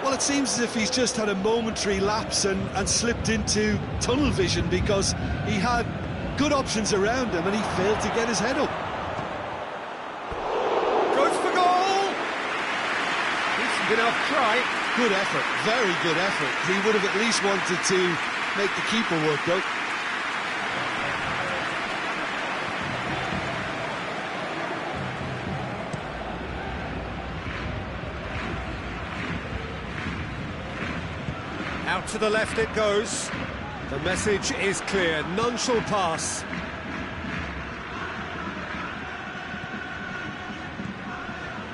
Well, it seems as if he's just had a momentary lapse and slipped into tunnel vision because he had good options around him and he failed to get his head up. Goes for goal! Decent enough try. Good effort, very good effort. He would have at least wanted to make the keeper work though. Out to the left it goes. The message is clear, none shall pass.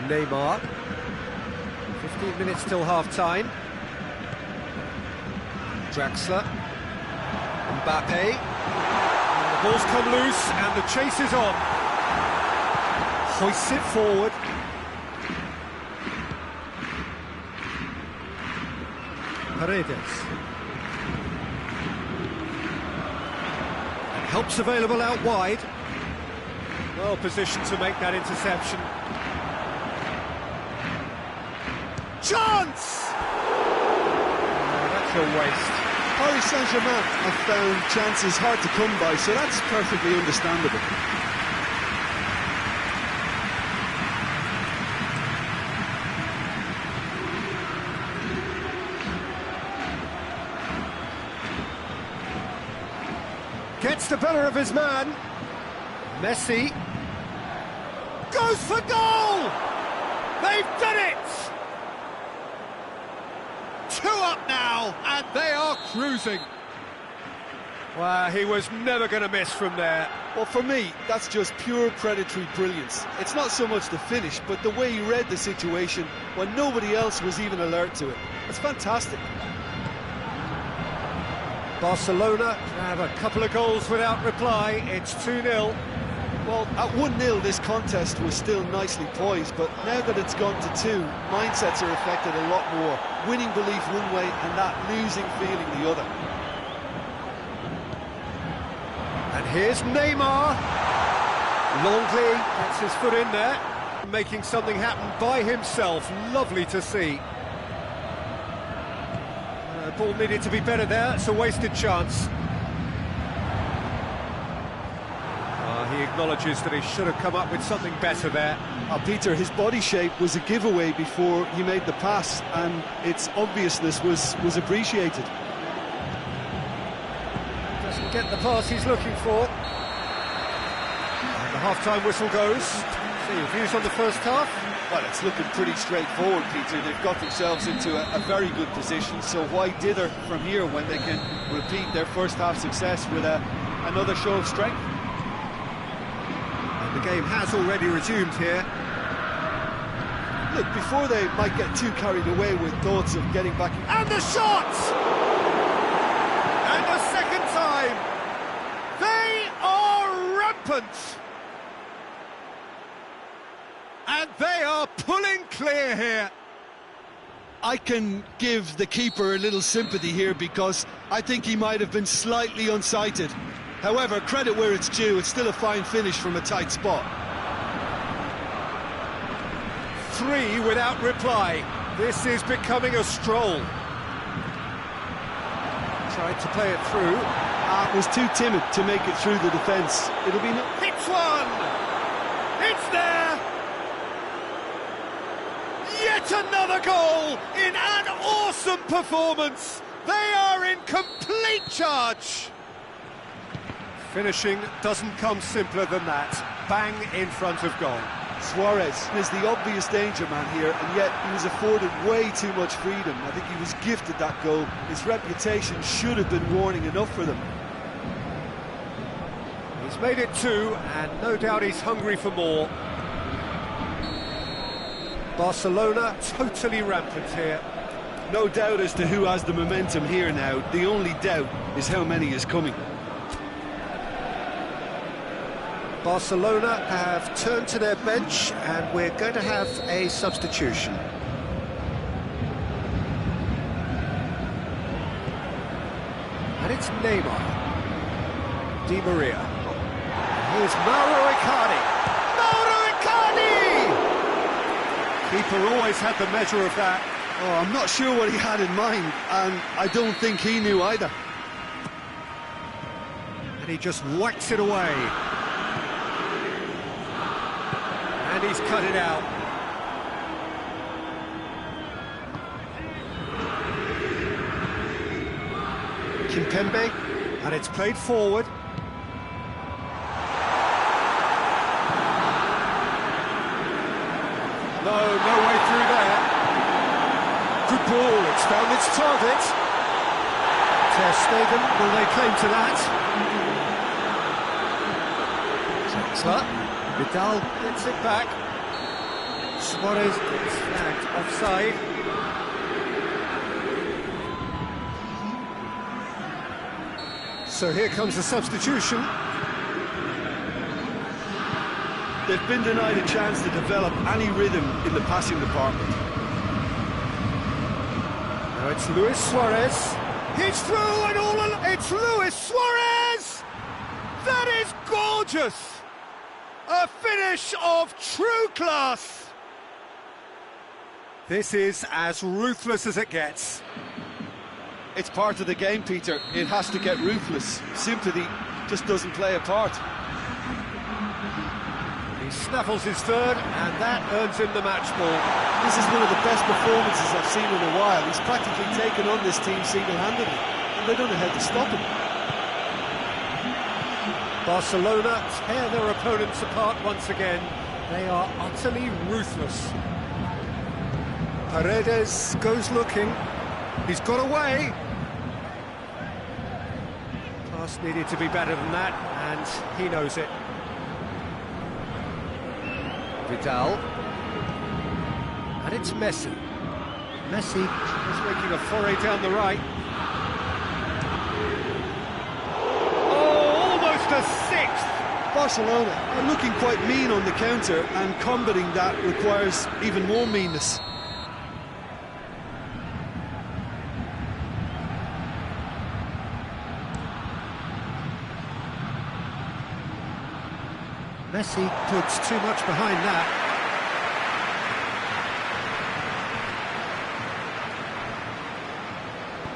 Neymar. 15 minutes till half-time. Draxler. Mbappe. And the ball's come loose and the chase is on. Hoists it forward. Paredes. And help's available out wide. Well positioned to make that interception. Chance! Oh, that's a waste. Paris Saint-Germain have found chances hard to come by, so that's perfectly understandable. Gets the better of his man. Messi goes for goal! They've done it! 2 up now, and they are cruising. Well, he was never going to miss from there. Well, for me, that's just pure predatory brilliance. It's not so much the finish, but the way he read the situation when nobody else was even alert to it. It's fantastic. Barcelona have a couple of goals without reply. It's 2-0. Well, at 1-0 this contest was still nicely poised, but now that it's gone to 2, mindsets are affected a lot more. Winning belief one way and that losing feeling the other. And here's Neymar. Longley gets his foot in there, making something happen by himself. Lovely to see. The ball needed to be better there. It's a wasted chance. He acknowledges that he should have come up with something better there. Peter, his body shape was a giveaway before he made the pass, and its obviousness was appreciated. Doesn't get the pass he's looking for. And the half-time whistle goes. See your views on the first half? Well, it's looking pretty straightforward, Peter. They've got themselves into a very good position, so why dither from here when they can repeat their first half success with another show of strength? And the game has already resumed here. Look, before they might get too carried away with thoughts of getting back... And the shot! And a second time! They are rampant! And they are pulling clear here. I can give the keeper a little sympathy here because I think he might have been slightly unsighted. However, credit where it's due, it's still a fine finish from a tight spot. 3 without reply. This is becoming a stroll. Tried to play it through. Was too timid to make it through the defence. It'll be... Hits one! It's there! Yet another goal in an awesome performance. They are in complete charge. Finishing doesn't come simpler than that. Bang in front of goal. Suarez is the obvious danger man here, and yet he was afforded way too much freedom. I think he was gifted that goal. His reputation should have been warning enough for them. He's made it 2, and no doubt he's hungry for more. Barcelona totally rampant here. No doubt as to who has the momentum here now. The only doubt is how many is coming. Barcelona have turned to their bench, and we're going to have a substitution. And it's Neymar. Di Maria. Here's Mauro Icardi. Mauro Icardi! Keeper always had the measure of that. Oh, I'm not sure what he had in mind, and I don't think he knew either. And he just whacks it away. And he's cut it out. Kimpembe, and it's played forward. No way through there. Good ball, it's found its target. Ter Stegen, will they claim to that? But Vidal gets it back. Suarez gets flagged offside. So here comes the substitution. They've been denied a chance to develop any rhythm in the passing department. Now it's Luis Suarez. He's through and all along. It's Luis Suarez! That is gorgeous! A finish of true class! This is as ruthless as it gets. It's part of the game, Peter. It has to get ruthless. Sympathy just doesn't play a part. He snaffles his third, and that earns him the match ball. This is one of the best performances I've seen in a while. He's practically taken on this team single-handedly, and they don't know how to stop him. Barcelona tear their opponents apart once again. They are utterly ruthless. Paredes goes looking. He's got away. Just needed to be better than that, and he knows it. Vidal. And it's Messi. Messi is making a foray down the right. Oh, almost a sixth! Barcelona are looking quite mean on the counter, and combating that requires even more meanness. Messi puts too much behind that.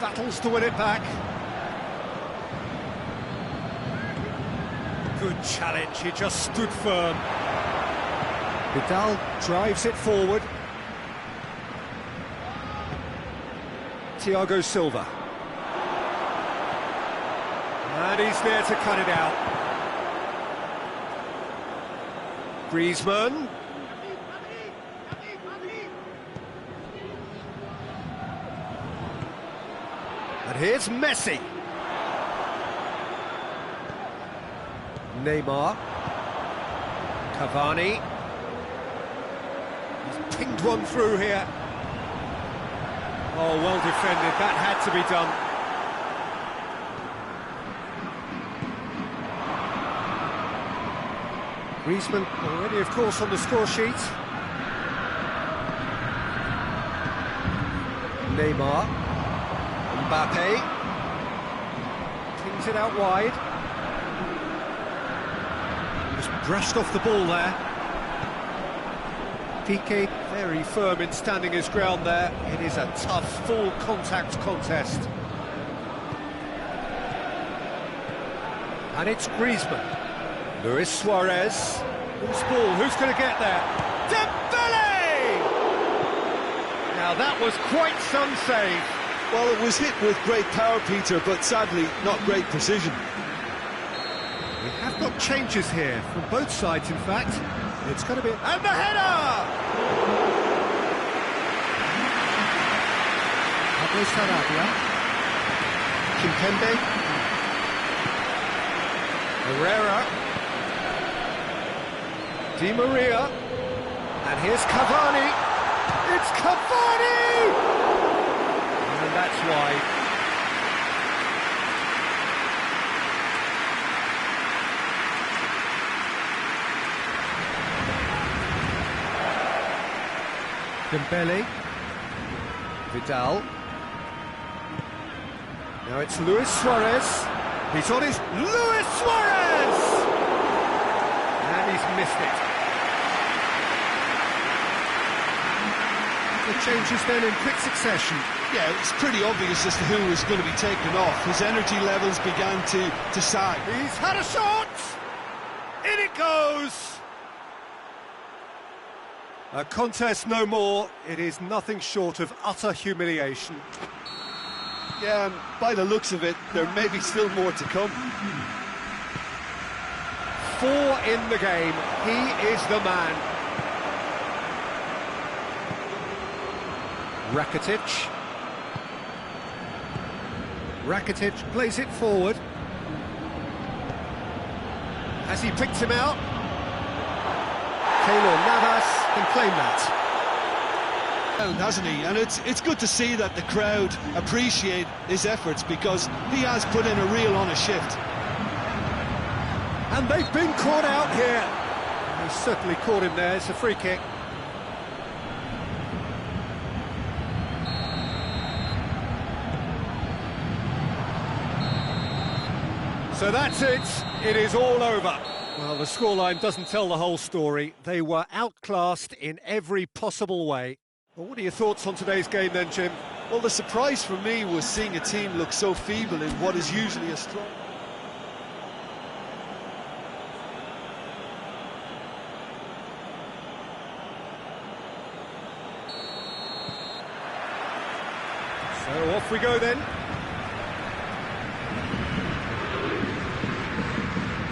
Battles to win it back. Good challenge, he just stood firm. Vidal drives it forward. Thiago Silva. And he's there to cut it out. Griezmann. And here's Messi. Neymar. Cavani. He's pinged one through here. Oh, well defended. That had to be done. Griezmann already, of course, on the score sheet. Neymar. Mbappe. Pings it out wide. Just brushed off the ball there. Piqué very firm in standing his ground there. It is a tough, full contact contest. And it's Griezmann. Luis Suarez. Who's ball? Who's going to get there? Dembele! Now that was quite some save. Well, it was hit with great power, Peter, but sadly not great precision. We have got changes here from both sides, in fact. It's going to be... And the header! Pablo Sarabia. Kimpembe. Herrera. Di Maria. And here's Cavani. It's Cavani! And that's wide. Dembele. Vidal. Now it's Luis Suarez. He's on his... Luis Suarez! And he's missed it. The changes then in quick succession. Yeah, it's pretty obvious as to who was going to be taken off. His energy levels began to sag. He's had a shot! In it goes! A contest no more. It is nothing short of utter humiliation. Yeah, and by the looks of it, there may be still more to come. 4 in the game. He is the man. Rakitic. Rakitic plays it forward. Has he picked him out? Keylor Navas can claim that. Hasn't he? And it's good to see that the crowd appreciate his efforts, because he has put in a real honest shift. And they've been caught out here. They certainly caught him there. It's a free kick. So that's it. It is all over. Well, the scoreline doesn't tell the whole story. They were outclassed in every possible way. Well, what are your thoughts on today's game then, Jim? Well, the surprise for me was seeing a team look so feeble in what is usually a strong... So off we go then.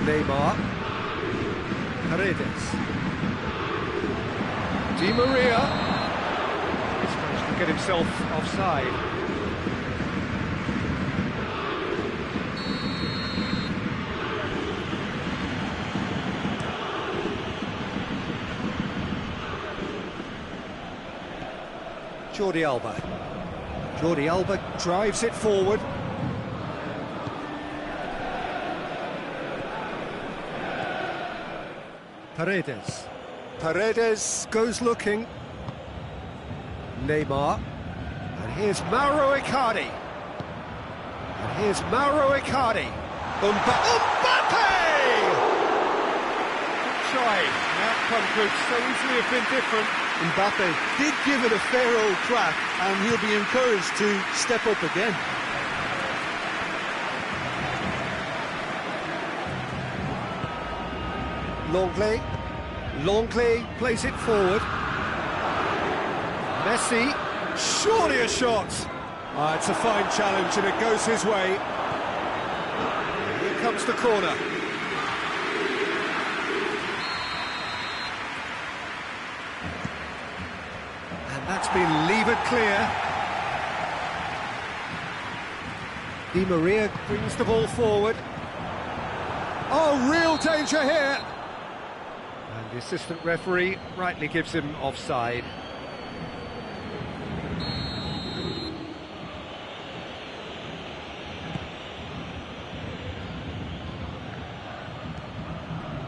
Neymar. Paredes. Di Maria. He's managed to get himself offside. Jordi Alba. Jordi Alba drives it forward. Paredes. Paredes goes looking. Neymar. And here's Mauro Icardi. And here's Mauro Icardi. Mbappe! Try. The outcome could so easily have been different. Mbappe did give it a fair old crack, and he'll be encouraged to step up again. Longley plays it forward. Messi, surely a shot. It's a fine challenge and it goes his way. Here comes the corner. And that's been levered clear. Di Maria brings the ball forward. Oh, real danger here. And the assistant referee rightly gives him offside.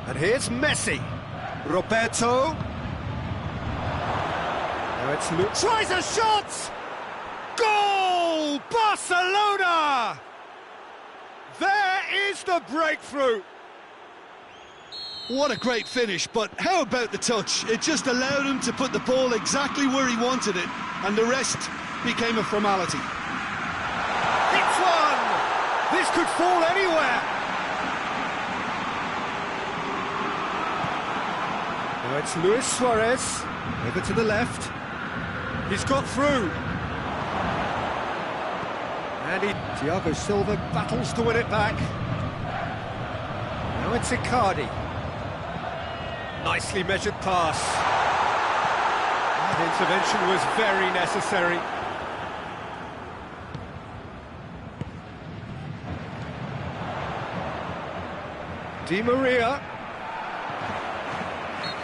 And here's Messi. Roberto. Now it's Luke. Tries a shot! Goal! Barcelona! There is the breakthrough. What a great finish, but how about the touch? It just allowed him to put the ball exactly where he wanted it, and the rest became a formality. It's one! This could fall anywhere. Now it's Luis Suarez, over to the left. He's got through. And Thiago Silva battles to win it back. Now it's Icardi. Nicely measured pass. That intervention was very necessary. Di Maria.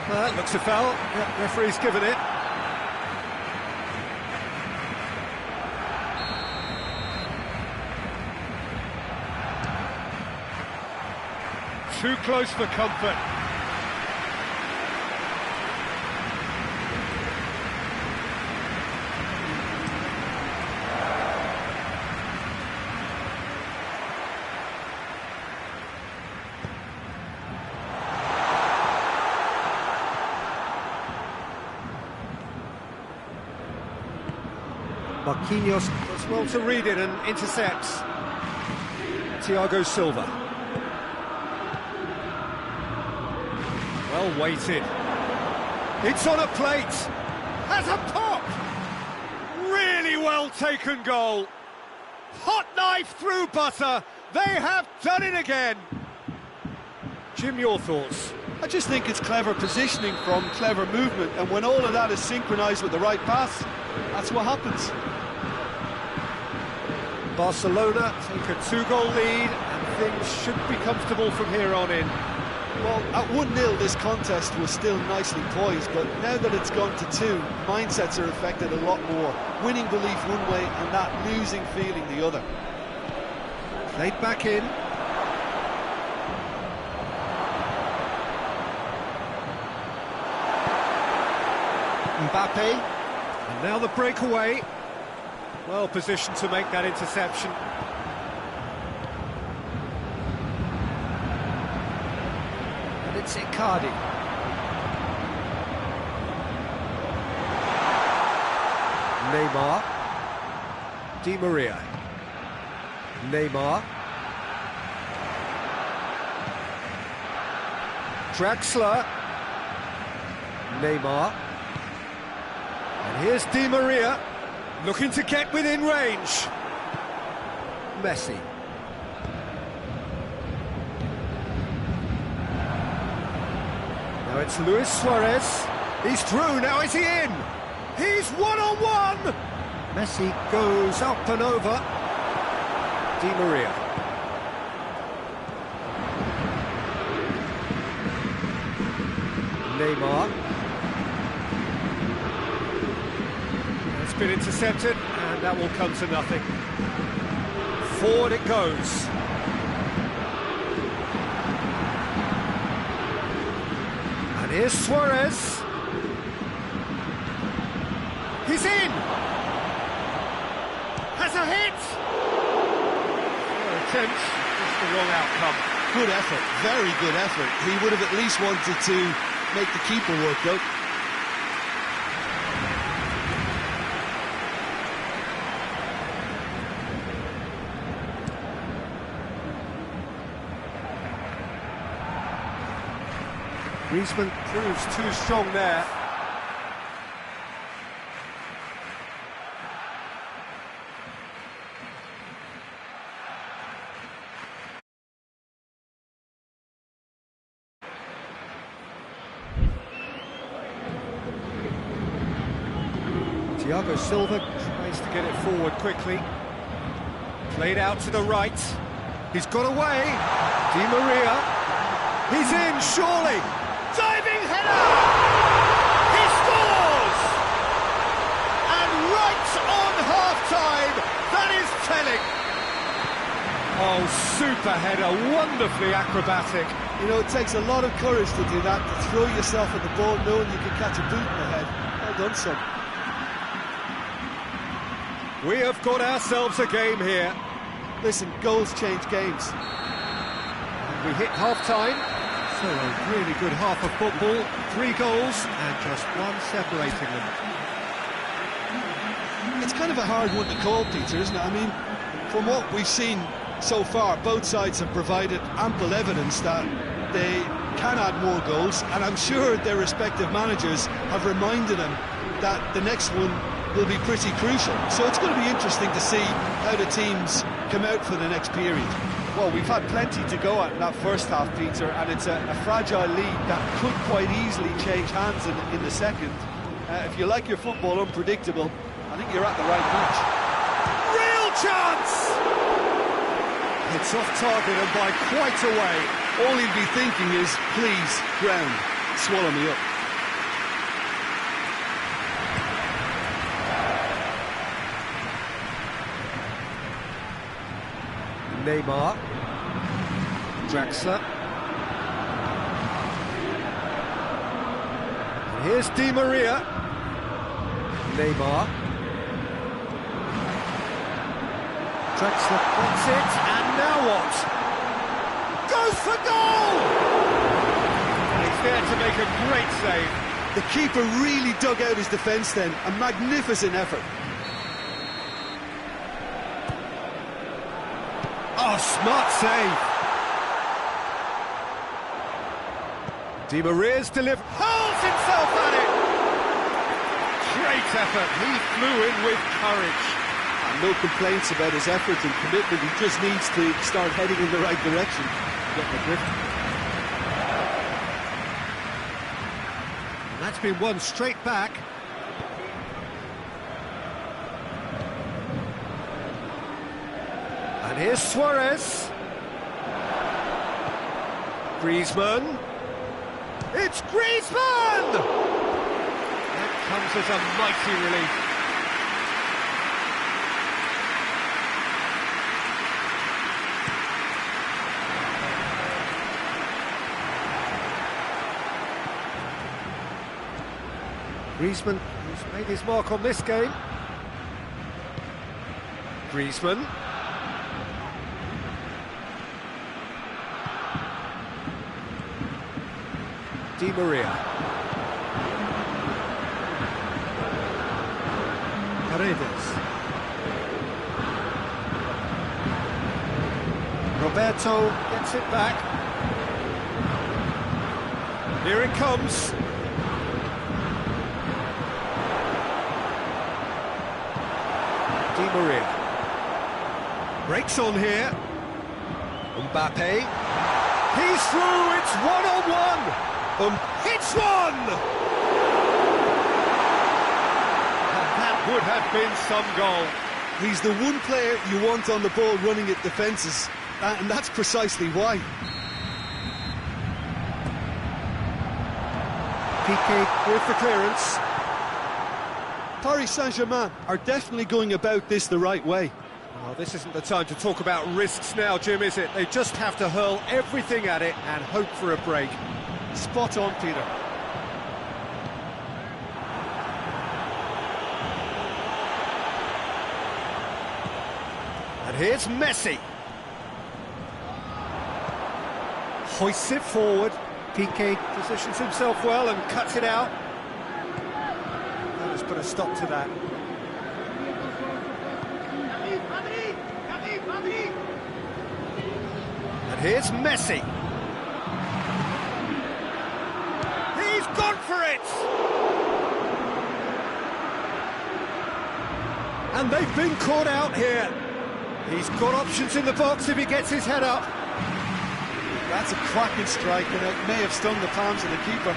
That looks a foul. Yep, referee's given it. Too close for comfort. Marquinhos does well to read it and intercepts. Thiago Silva. Well weighted. It's on a plate. Has a pop. Really well taken goal. Hot knife through butter. They have done it again. Jim, your thoughts? I just think it's clever positioning from clever movement, and when all of that is synchronised with the right pass, that's what happens. Barcelona take a 2-goal lead and things should be comfortable from here on in. Well, at 1-0 this contest was still nicely poised, but now that it's gone to 2, mindsets are affected a lot more. Winning belief one way and that losing feeling the other. Played back in. Mbappe. And now the breakaway. Well positioned to make that interception. And it's Icardi. Neymar. Di Maria. Neymar. Draxler. Neymar. And here's Di Maria. Looking to get within range. Messi. Now it's Luis Suarez. He's through, now is he in? He's one-on-one! Messi goes up and over. Di Maria. Neymar. been intercepted, and that will come to nothing. Forward it goes. And here's Suarez. He's in! Has a hit! Attempt, just the wrong outcome. Good effort, very good effort. He would have at least wanted to make the keeper work though. Griezmann proves too strong there. Thiago Silva tries to get it forward quickly. Played out to the right. He's got away. Di Maria. He's in, surely. Diving header! He scores! And right on half-time, that is telling. Oh, super header, wonderfully acrobatic. You know, it takes a lot of courage to do that, to throw yourself at the ball knowing you can catch a boot in the head. Well done, son. We have got ourselves a game here. Listen, goals change games. We hit half-time. So a really good half of football, 3 goals and just one separating them. It's kind of a hard one to call, Peter, isn't it? I mean, from what we've seen so far, both sides have provided ample evidence that they can add more goals, and I'm sure their respective managers have reminded them that the next one will be pretty crucial. So it's going to be interesting to see how the teams come out for the next period. Well, we've had plenty to go at in that first half, Peter, and it's a fragile lead that could quite easily change hands in the second. If you like your football unpredictable, I think you're at the right match. Real chance! It's off target and by quite a way. All he'd be thinking is, please, ground, swallow me up. Neymar, Draxler, and here's Di Maria, Neymar, Draxler wants it, and now what? Goes for goal! And he's there to make a great save. The keeper really dug out his defence then, a magnificent effort. Oh, smart save. Di Maria's hurls himself at it. Great effort. He flew in with courage. And no complaints about his effort and commitment. He just needs to start heading in the right direction. Get the drift. And that's been won straight back. And here's Suarez. Griezmann. It's Griezmann! That comes as a mighty relief. Griezmann, who's made his mark on this game. Griezmann. Di Maria. Paredes. Roberto gets it back. Here it comes. Di Maria. Breaks on here. Mbappe. He's through, it's one-on-one. Hits one! And that would have been some goal. He's the one player you want on the ball running at defences, and that's precisely why. Piqué with the clearance. Paris Saint-Germain are definitely going about this the right way. Well, this isn't the time to talk about risks now, Jim, is it? They just have to hurl everything at it and hope for a break. Spot on, Peter. And here's Messi. Hoists it forward. Piqué positions himself well and cuts it out. That has put a stop to that. And here's Messi. He's gone for it! And they've been caught out here. He's got options in the box if he gets his head up. That's a cracking strike, and it may have stung the palms of the keeper.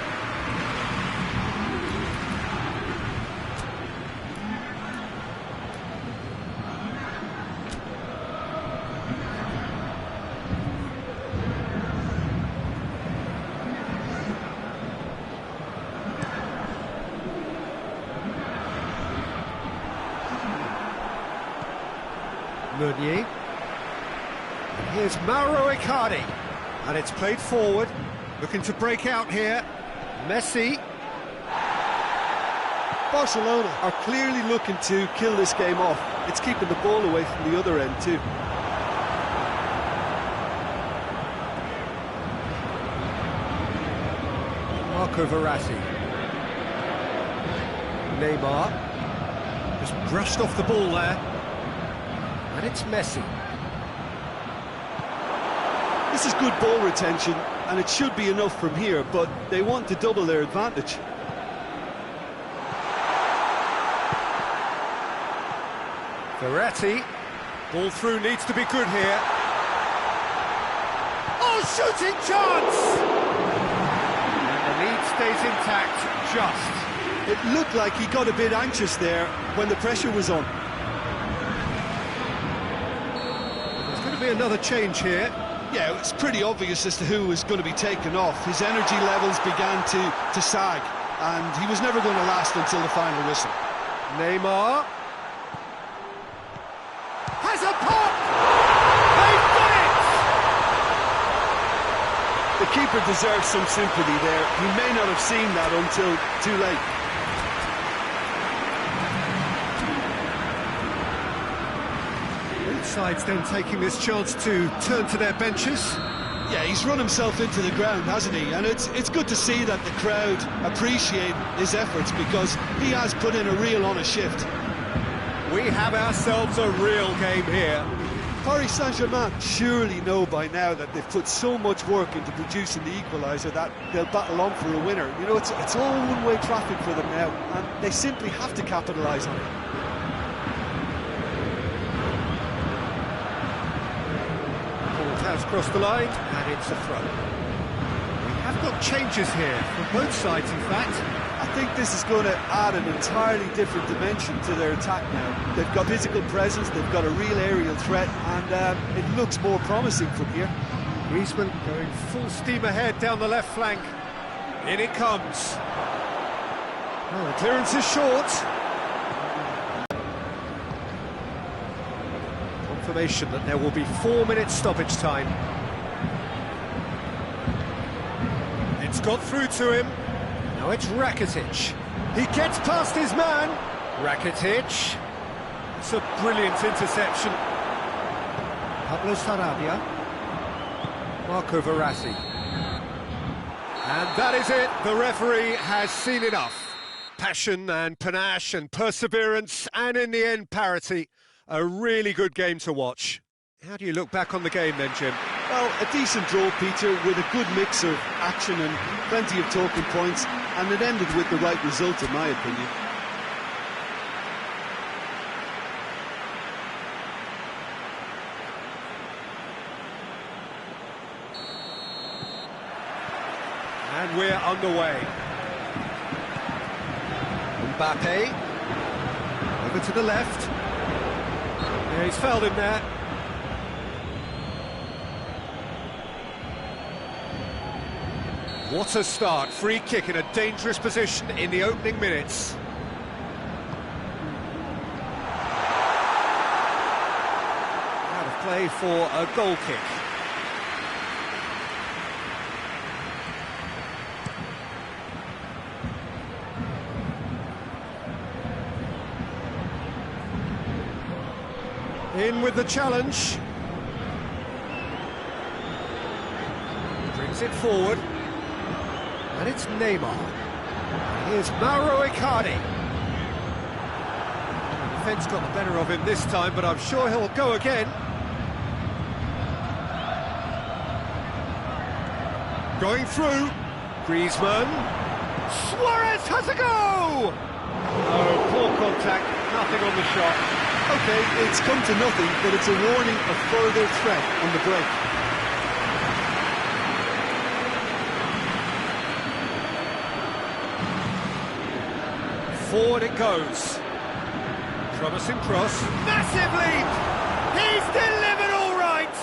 Meunier. And here's Mauro Icardi. And it's played forward, looking to break out here. Messi. Barcelona are clearly looking to kill this game off. It's keeping the ball away from the other end too. Marco Verratti. Neymar. Just brushed off the ball there. And it's Messi. This is good ball retention, and it should be enough from here, but they want to double their advantage. Verratti. Ball through needs to be good here. Oh, shooting chance! And the lead stays intact, just. It looked like he got a bit anxious there when the pressure was on. There's going to be another change here. Yeah, it was pretty obvious as to who was going to be taken off. His energy levels began to sag, and he was never going to last until the final whistle. Neymar. Has a pop! They've got it! The keeper deserves some sympathy there. He may not have seen that until too late. Sides then taking this chance to turn to their benches. Yeah, he's run himself into the ground, hasn't he? And it's good to see that the crowd appreciate his efforts, because he has put in a real honest shift. We have ourselves a real game here. Paris Saint-Germain surely know by now that they've put so much work into producing the equaliser that they'll battle on for a winner. You know, it's all one-way traffic for them now, and they simply have to capitalise on it. Has crossed the line, and it's a throw. We have got changes here from both sides, in fact. I think this is going to add an entirely different dimension to their attack now. They've got physical presence, they've got a real aerial threat, and it looks more promising from here. Griezmann going full steam ahead down the left flank. In it comes. Oh, the clearance is short. Confirmation that there will be 4 minutes stoppage time. It's got through to him. Now it's Rakitic. He gets past his man. Rakitic. It's a brilliant interception. Pablo Sarabia. Marco Verratti. And that is it. The referee has seen enough. Passion and panache and perseverance, and in the end, parity. A really good game to watch. How do you look back on the game then, Jim? Well, a decent draw, Peter, with a good mix of action and plenty of talking points, and it ended with the right result, in my opinion. And we're underway. Mbappe. Over to the left. Yeah, he's fouled him there. What a start. Free kick in a dangerous position in the opening minutes. away for a goal kick. In with the challenge. Brings it forward. And it's Neymar. Here's Mauro Icardi. The defence got the better of him this time, but I'm sure he'll go again. Going through. Griezmann. Suarez has a go! Oh, poor contact, nothing on the shot. Okay, it's come to nothing, but it's a warning of further threat on the break. Forward it goes. Promising cross. Massive lead! He's delivered all right!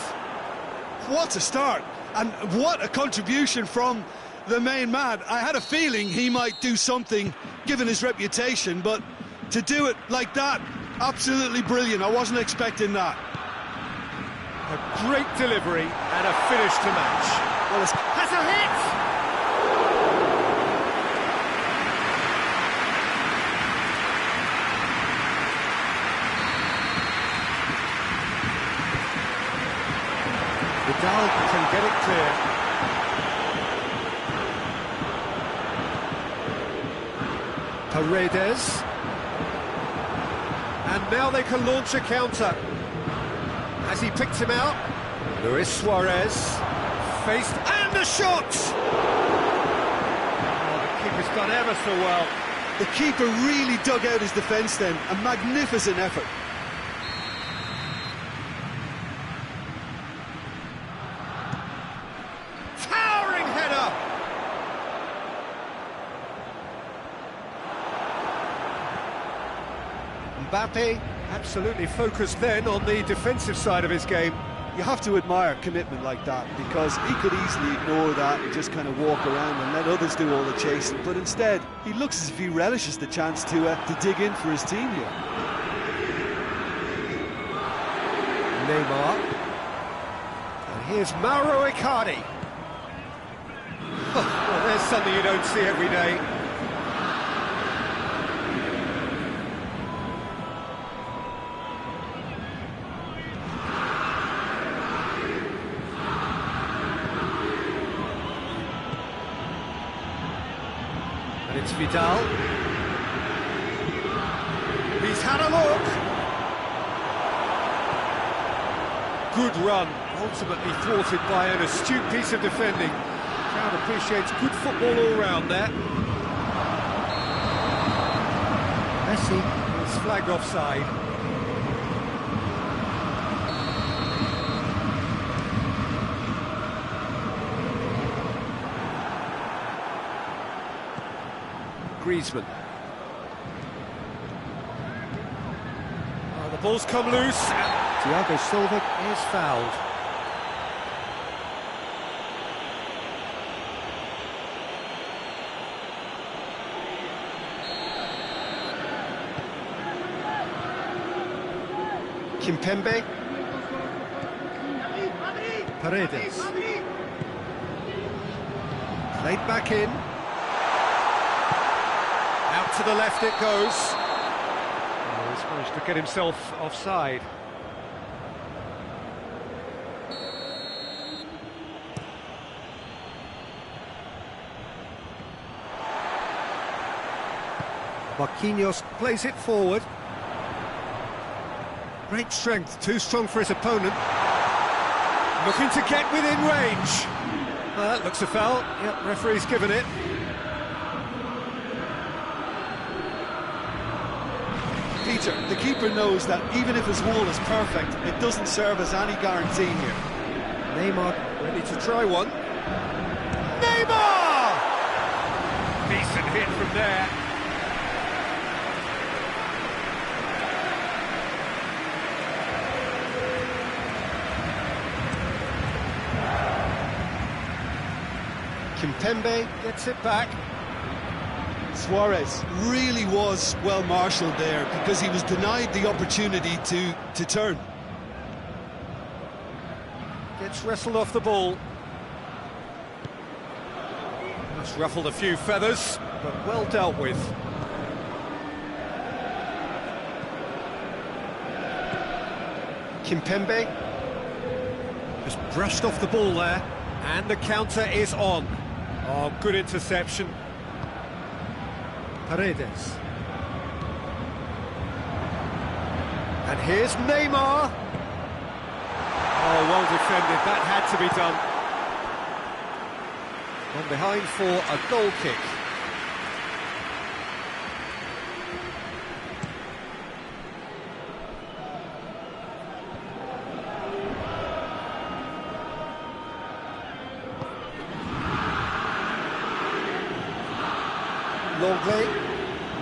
What a start, and what a contribution from the main man. I had a feeling he might do something, given his reputation, but to do it like that, absolutely brilliant. I wasn't expecting that. A great delivery and a finish to match. Well, has a hit! Vidal can get it clear. Paredes. And now they can launch a counter. Has he picked him out? Luis Suarez. Faced, and a shot! Oh, the keeper's done ever so well. the keeper really dug out his defence then. A magnificent effort. Towering header! Mbappe absolutely focused then on the defensive side of his game. You have to admire commitment like that, because he could easily ignore that and just kind of walk around and let others do all the chasing, but instead he looks as if he relishes the chance to dig in for his team here. Neymar, and here's Mauro Icardi. Well, there's something you don't see every day. And it's Vidal. He's had a look. Good run, ultimately thwarted by an astute piece of defending. The crowd appreciates good football all round there. Messi is flagged offside. Griezmann. Oh, the ball's come loose. Thiago Silva is fouled. Kimpembe. Paredes. Played back in. Out to the left it goes. Oh, he's managed to get himself offside. Marquinhos plays it forward. Great strength, too strong for his opponent. Looking to get within range. That looks a foul. Yep, referee's given it. Peter, the keeper knows that even if his wall is perfect, it doesn't serve as any guarantee here. Neymar ready to try one. Neymar! Decent hit from there. Kimpembe gets it back. Suarez really was well marshalled there, because he was denied the opportunity to turn. Gets wrestled off the ball. That's ruffled a few feathers, but well dealt with. Kimpembe has brushed off the ball there, and the counter is on. Oh, good interception. Paredes. And here's Neymar. Oh, well defended, that had to be done. On behind for a goal kick.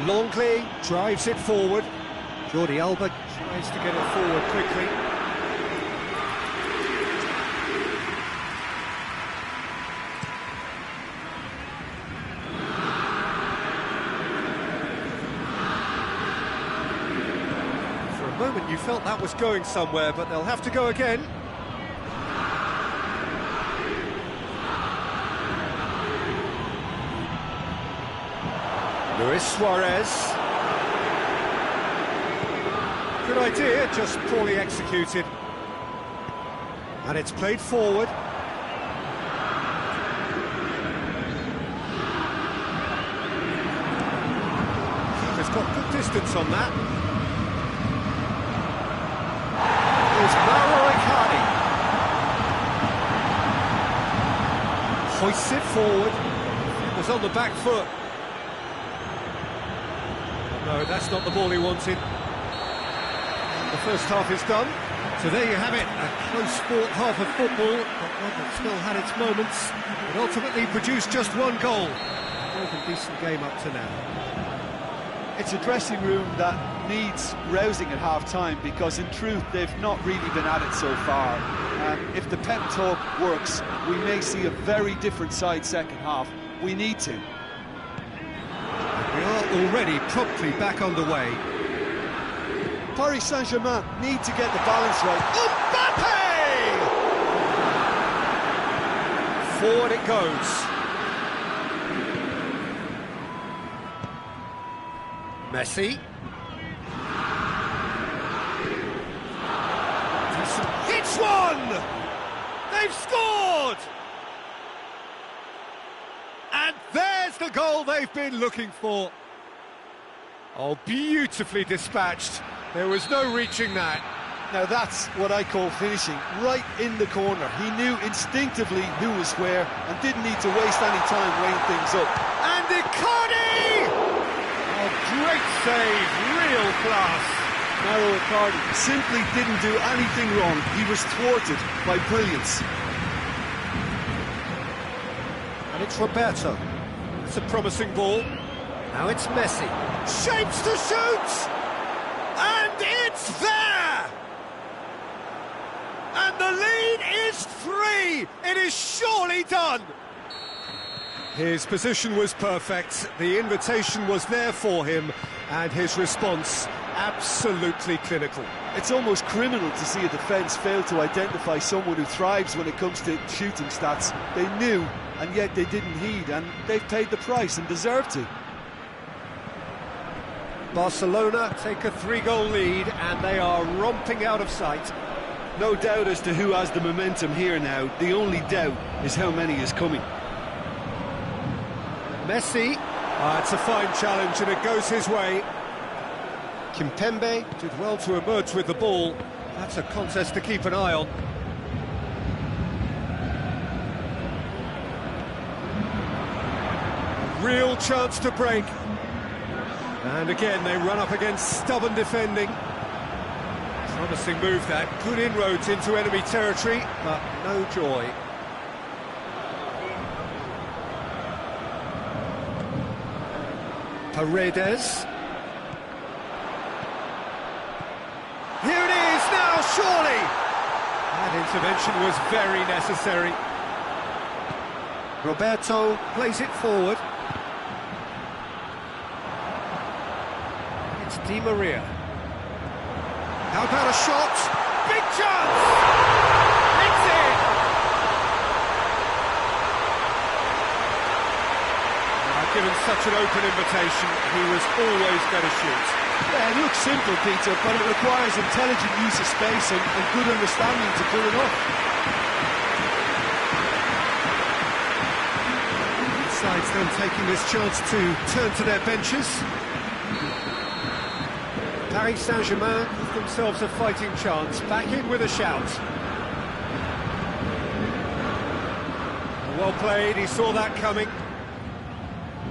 Longley drives it forward. Jordi Alba tries to get it forward quickly. For a moment you felt that was going somewhere, but they'll have to go again. Luis Suarez. Good idea, just poorly executed. And it's played forward. Keeper's got good distance on that. Here's Mauro Icardi. Hoists it forward. It was on the back foot. No, that's not the ball he wanted. The first half is done. So there you have it, a close-fought half of football, but one that still had its moments. It ultimately produced just one goal. A decent game up to now. It's a dressing room that needs rousing at half-time, because in truth they've not really been at it so far. And if the pep talk works, we may see a very different side second half. We need to. We are already promptly back underway. Paris Saint-Germain need to get the balance right. Mbappe! Forward it goes. Messi. Hits one! They've scored! And there's the goal they've been looking for. Oh, beautifully dispatched. There was no reaching that. Now that's what I call finishing, right in the corner. He knew instinctively who was where and didn't need to waste any time weighing things up. And Icardi! Oh, great save, real class. Mauro Icardi simply didn't do anything wrong. He was thwarted by brilliance. And it's Roberto. It's a promising ball. Now it's Messi. Shapes to shoot! And it's there! And the lead is 3! It is surely done! His position was perfect, the invitation was there for him, and his response absolutely clinical. It's almost criminal to see a defence fail to identify someone who thrives when it comes to shooting stats. They knew, and yet they didn't heed, and they've paid the price and deserve to. Barcelona take a 3-goal lead, and they are romping out of sight. No doubt as to who has the momentum here now. The only doubt is how many is coming. Messi, it's a fine challenge and it goes his way. Kimpembe did well to emerge with the ball. That's a contest to keep an eye on. A real chance to break. And again, they run up against stubborn defending. Promising move that. Good inroads into enemy territory, but no joy. Paredes. Here it is now, surely! That intervention was very necessary. Roberto plays it forward. It's Di Maria. How about a shot? Big chance! It's in! such an open invitation, he was always going to shoot. Yeah, it looks simple, Peter, but it requires intelligent use of space and good understanding to pull it off. Sides then taking this chance to turn to their benches. Paris Saint-Germain give themselves a fighting chance, back in with a shout. Well played, he saw that coming.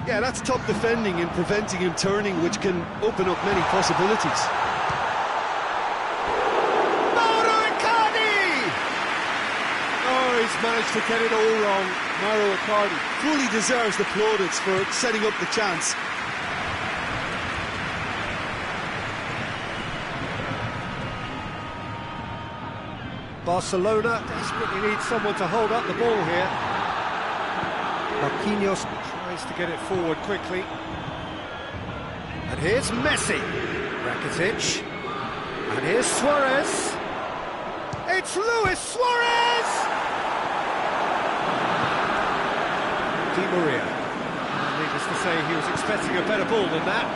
Yeah, that's top defending and preventing him turning, which can open up many possibilities. Oh, he's managed to get it all wrong. Mauro Icardi fully deserves the plaudits for setting up the chance. Barcelona desperately need someone to hold up the ball here. Marquinhos tries to get it forward quickly. And here's Messi. Rakitic. And here's Suarez. It's Luis Suarez! Di Maria. Needless to say, he was expecting a better ball than that.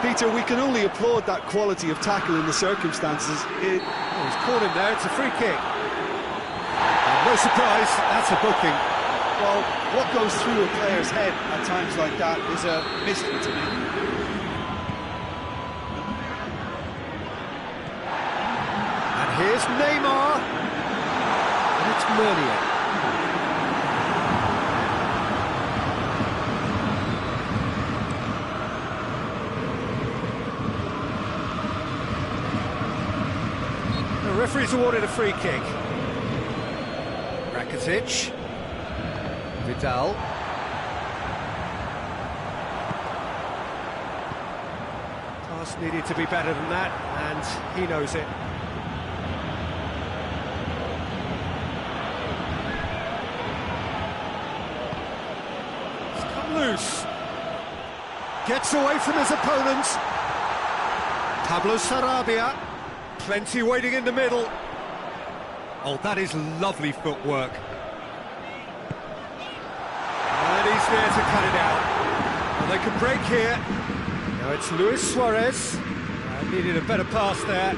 Peter, we can only applaud that quality of tackle in the circumstances. He's caught him there, it's a free kick. And no surprise, that's a booking. Well, what goes through a player's head at times like that is a mystery to me. And here's Neymar. And it's Meunier. The referee's awarded a free kick. Rakitic. Vidal. Pass needed to be better than that, and he knows it. It's come loose. Gets away from his opponent. Pablo Sarabia. Plenty waiting in the middle. Oh, that is lovely footwork. And he's there to cut it out. Well, they can break here. Now it's Luis Suarez. Needed a better pass there.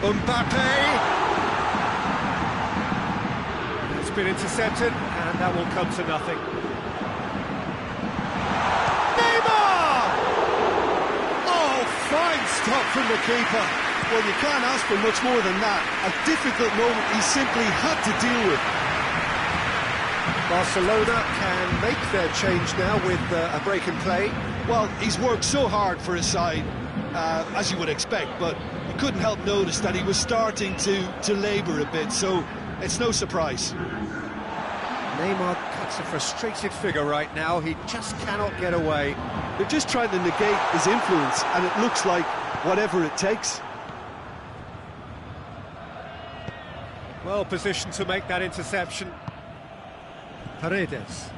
Mbappe. It's been intercepted, and that will come to nothing. Fine stop from the keeper. Well, you can't ask for much more than that. A difficult moment he simply had to deal with. Barcelona can make their change now with a break in play. Well, he's worked so hard for his side, as you would expect, but you couldn't help notice that he was starting to labour a bit, so it's no surprise. Neymar cuts a frustrated figure right now. He just cannot get away. They're just trying to negate his influence, and it looks like whatever it takes. Well positioned to make that interception. Paredes.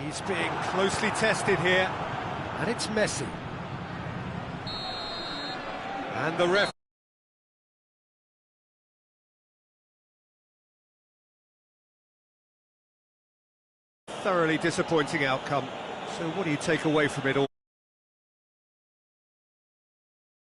He's being closely tested here. And it's Messi. And the ref. Thoroughly disappointing outcome. So what do you take away from it all?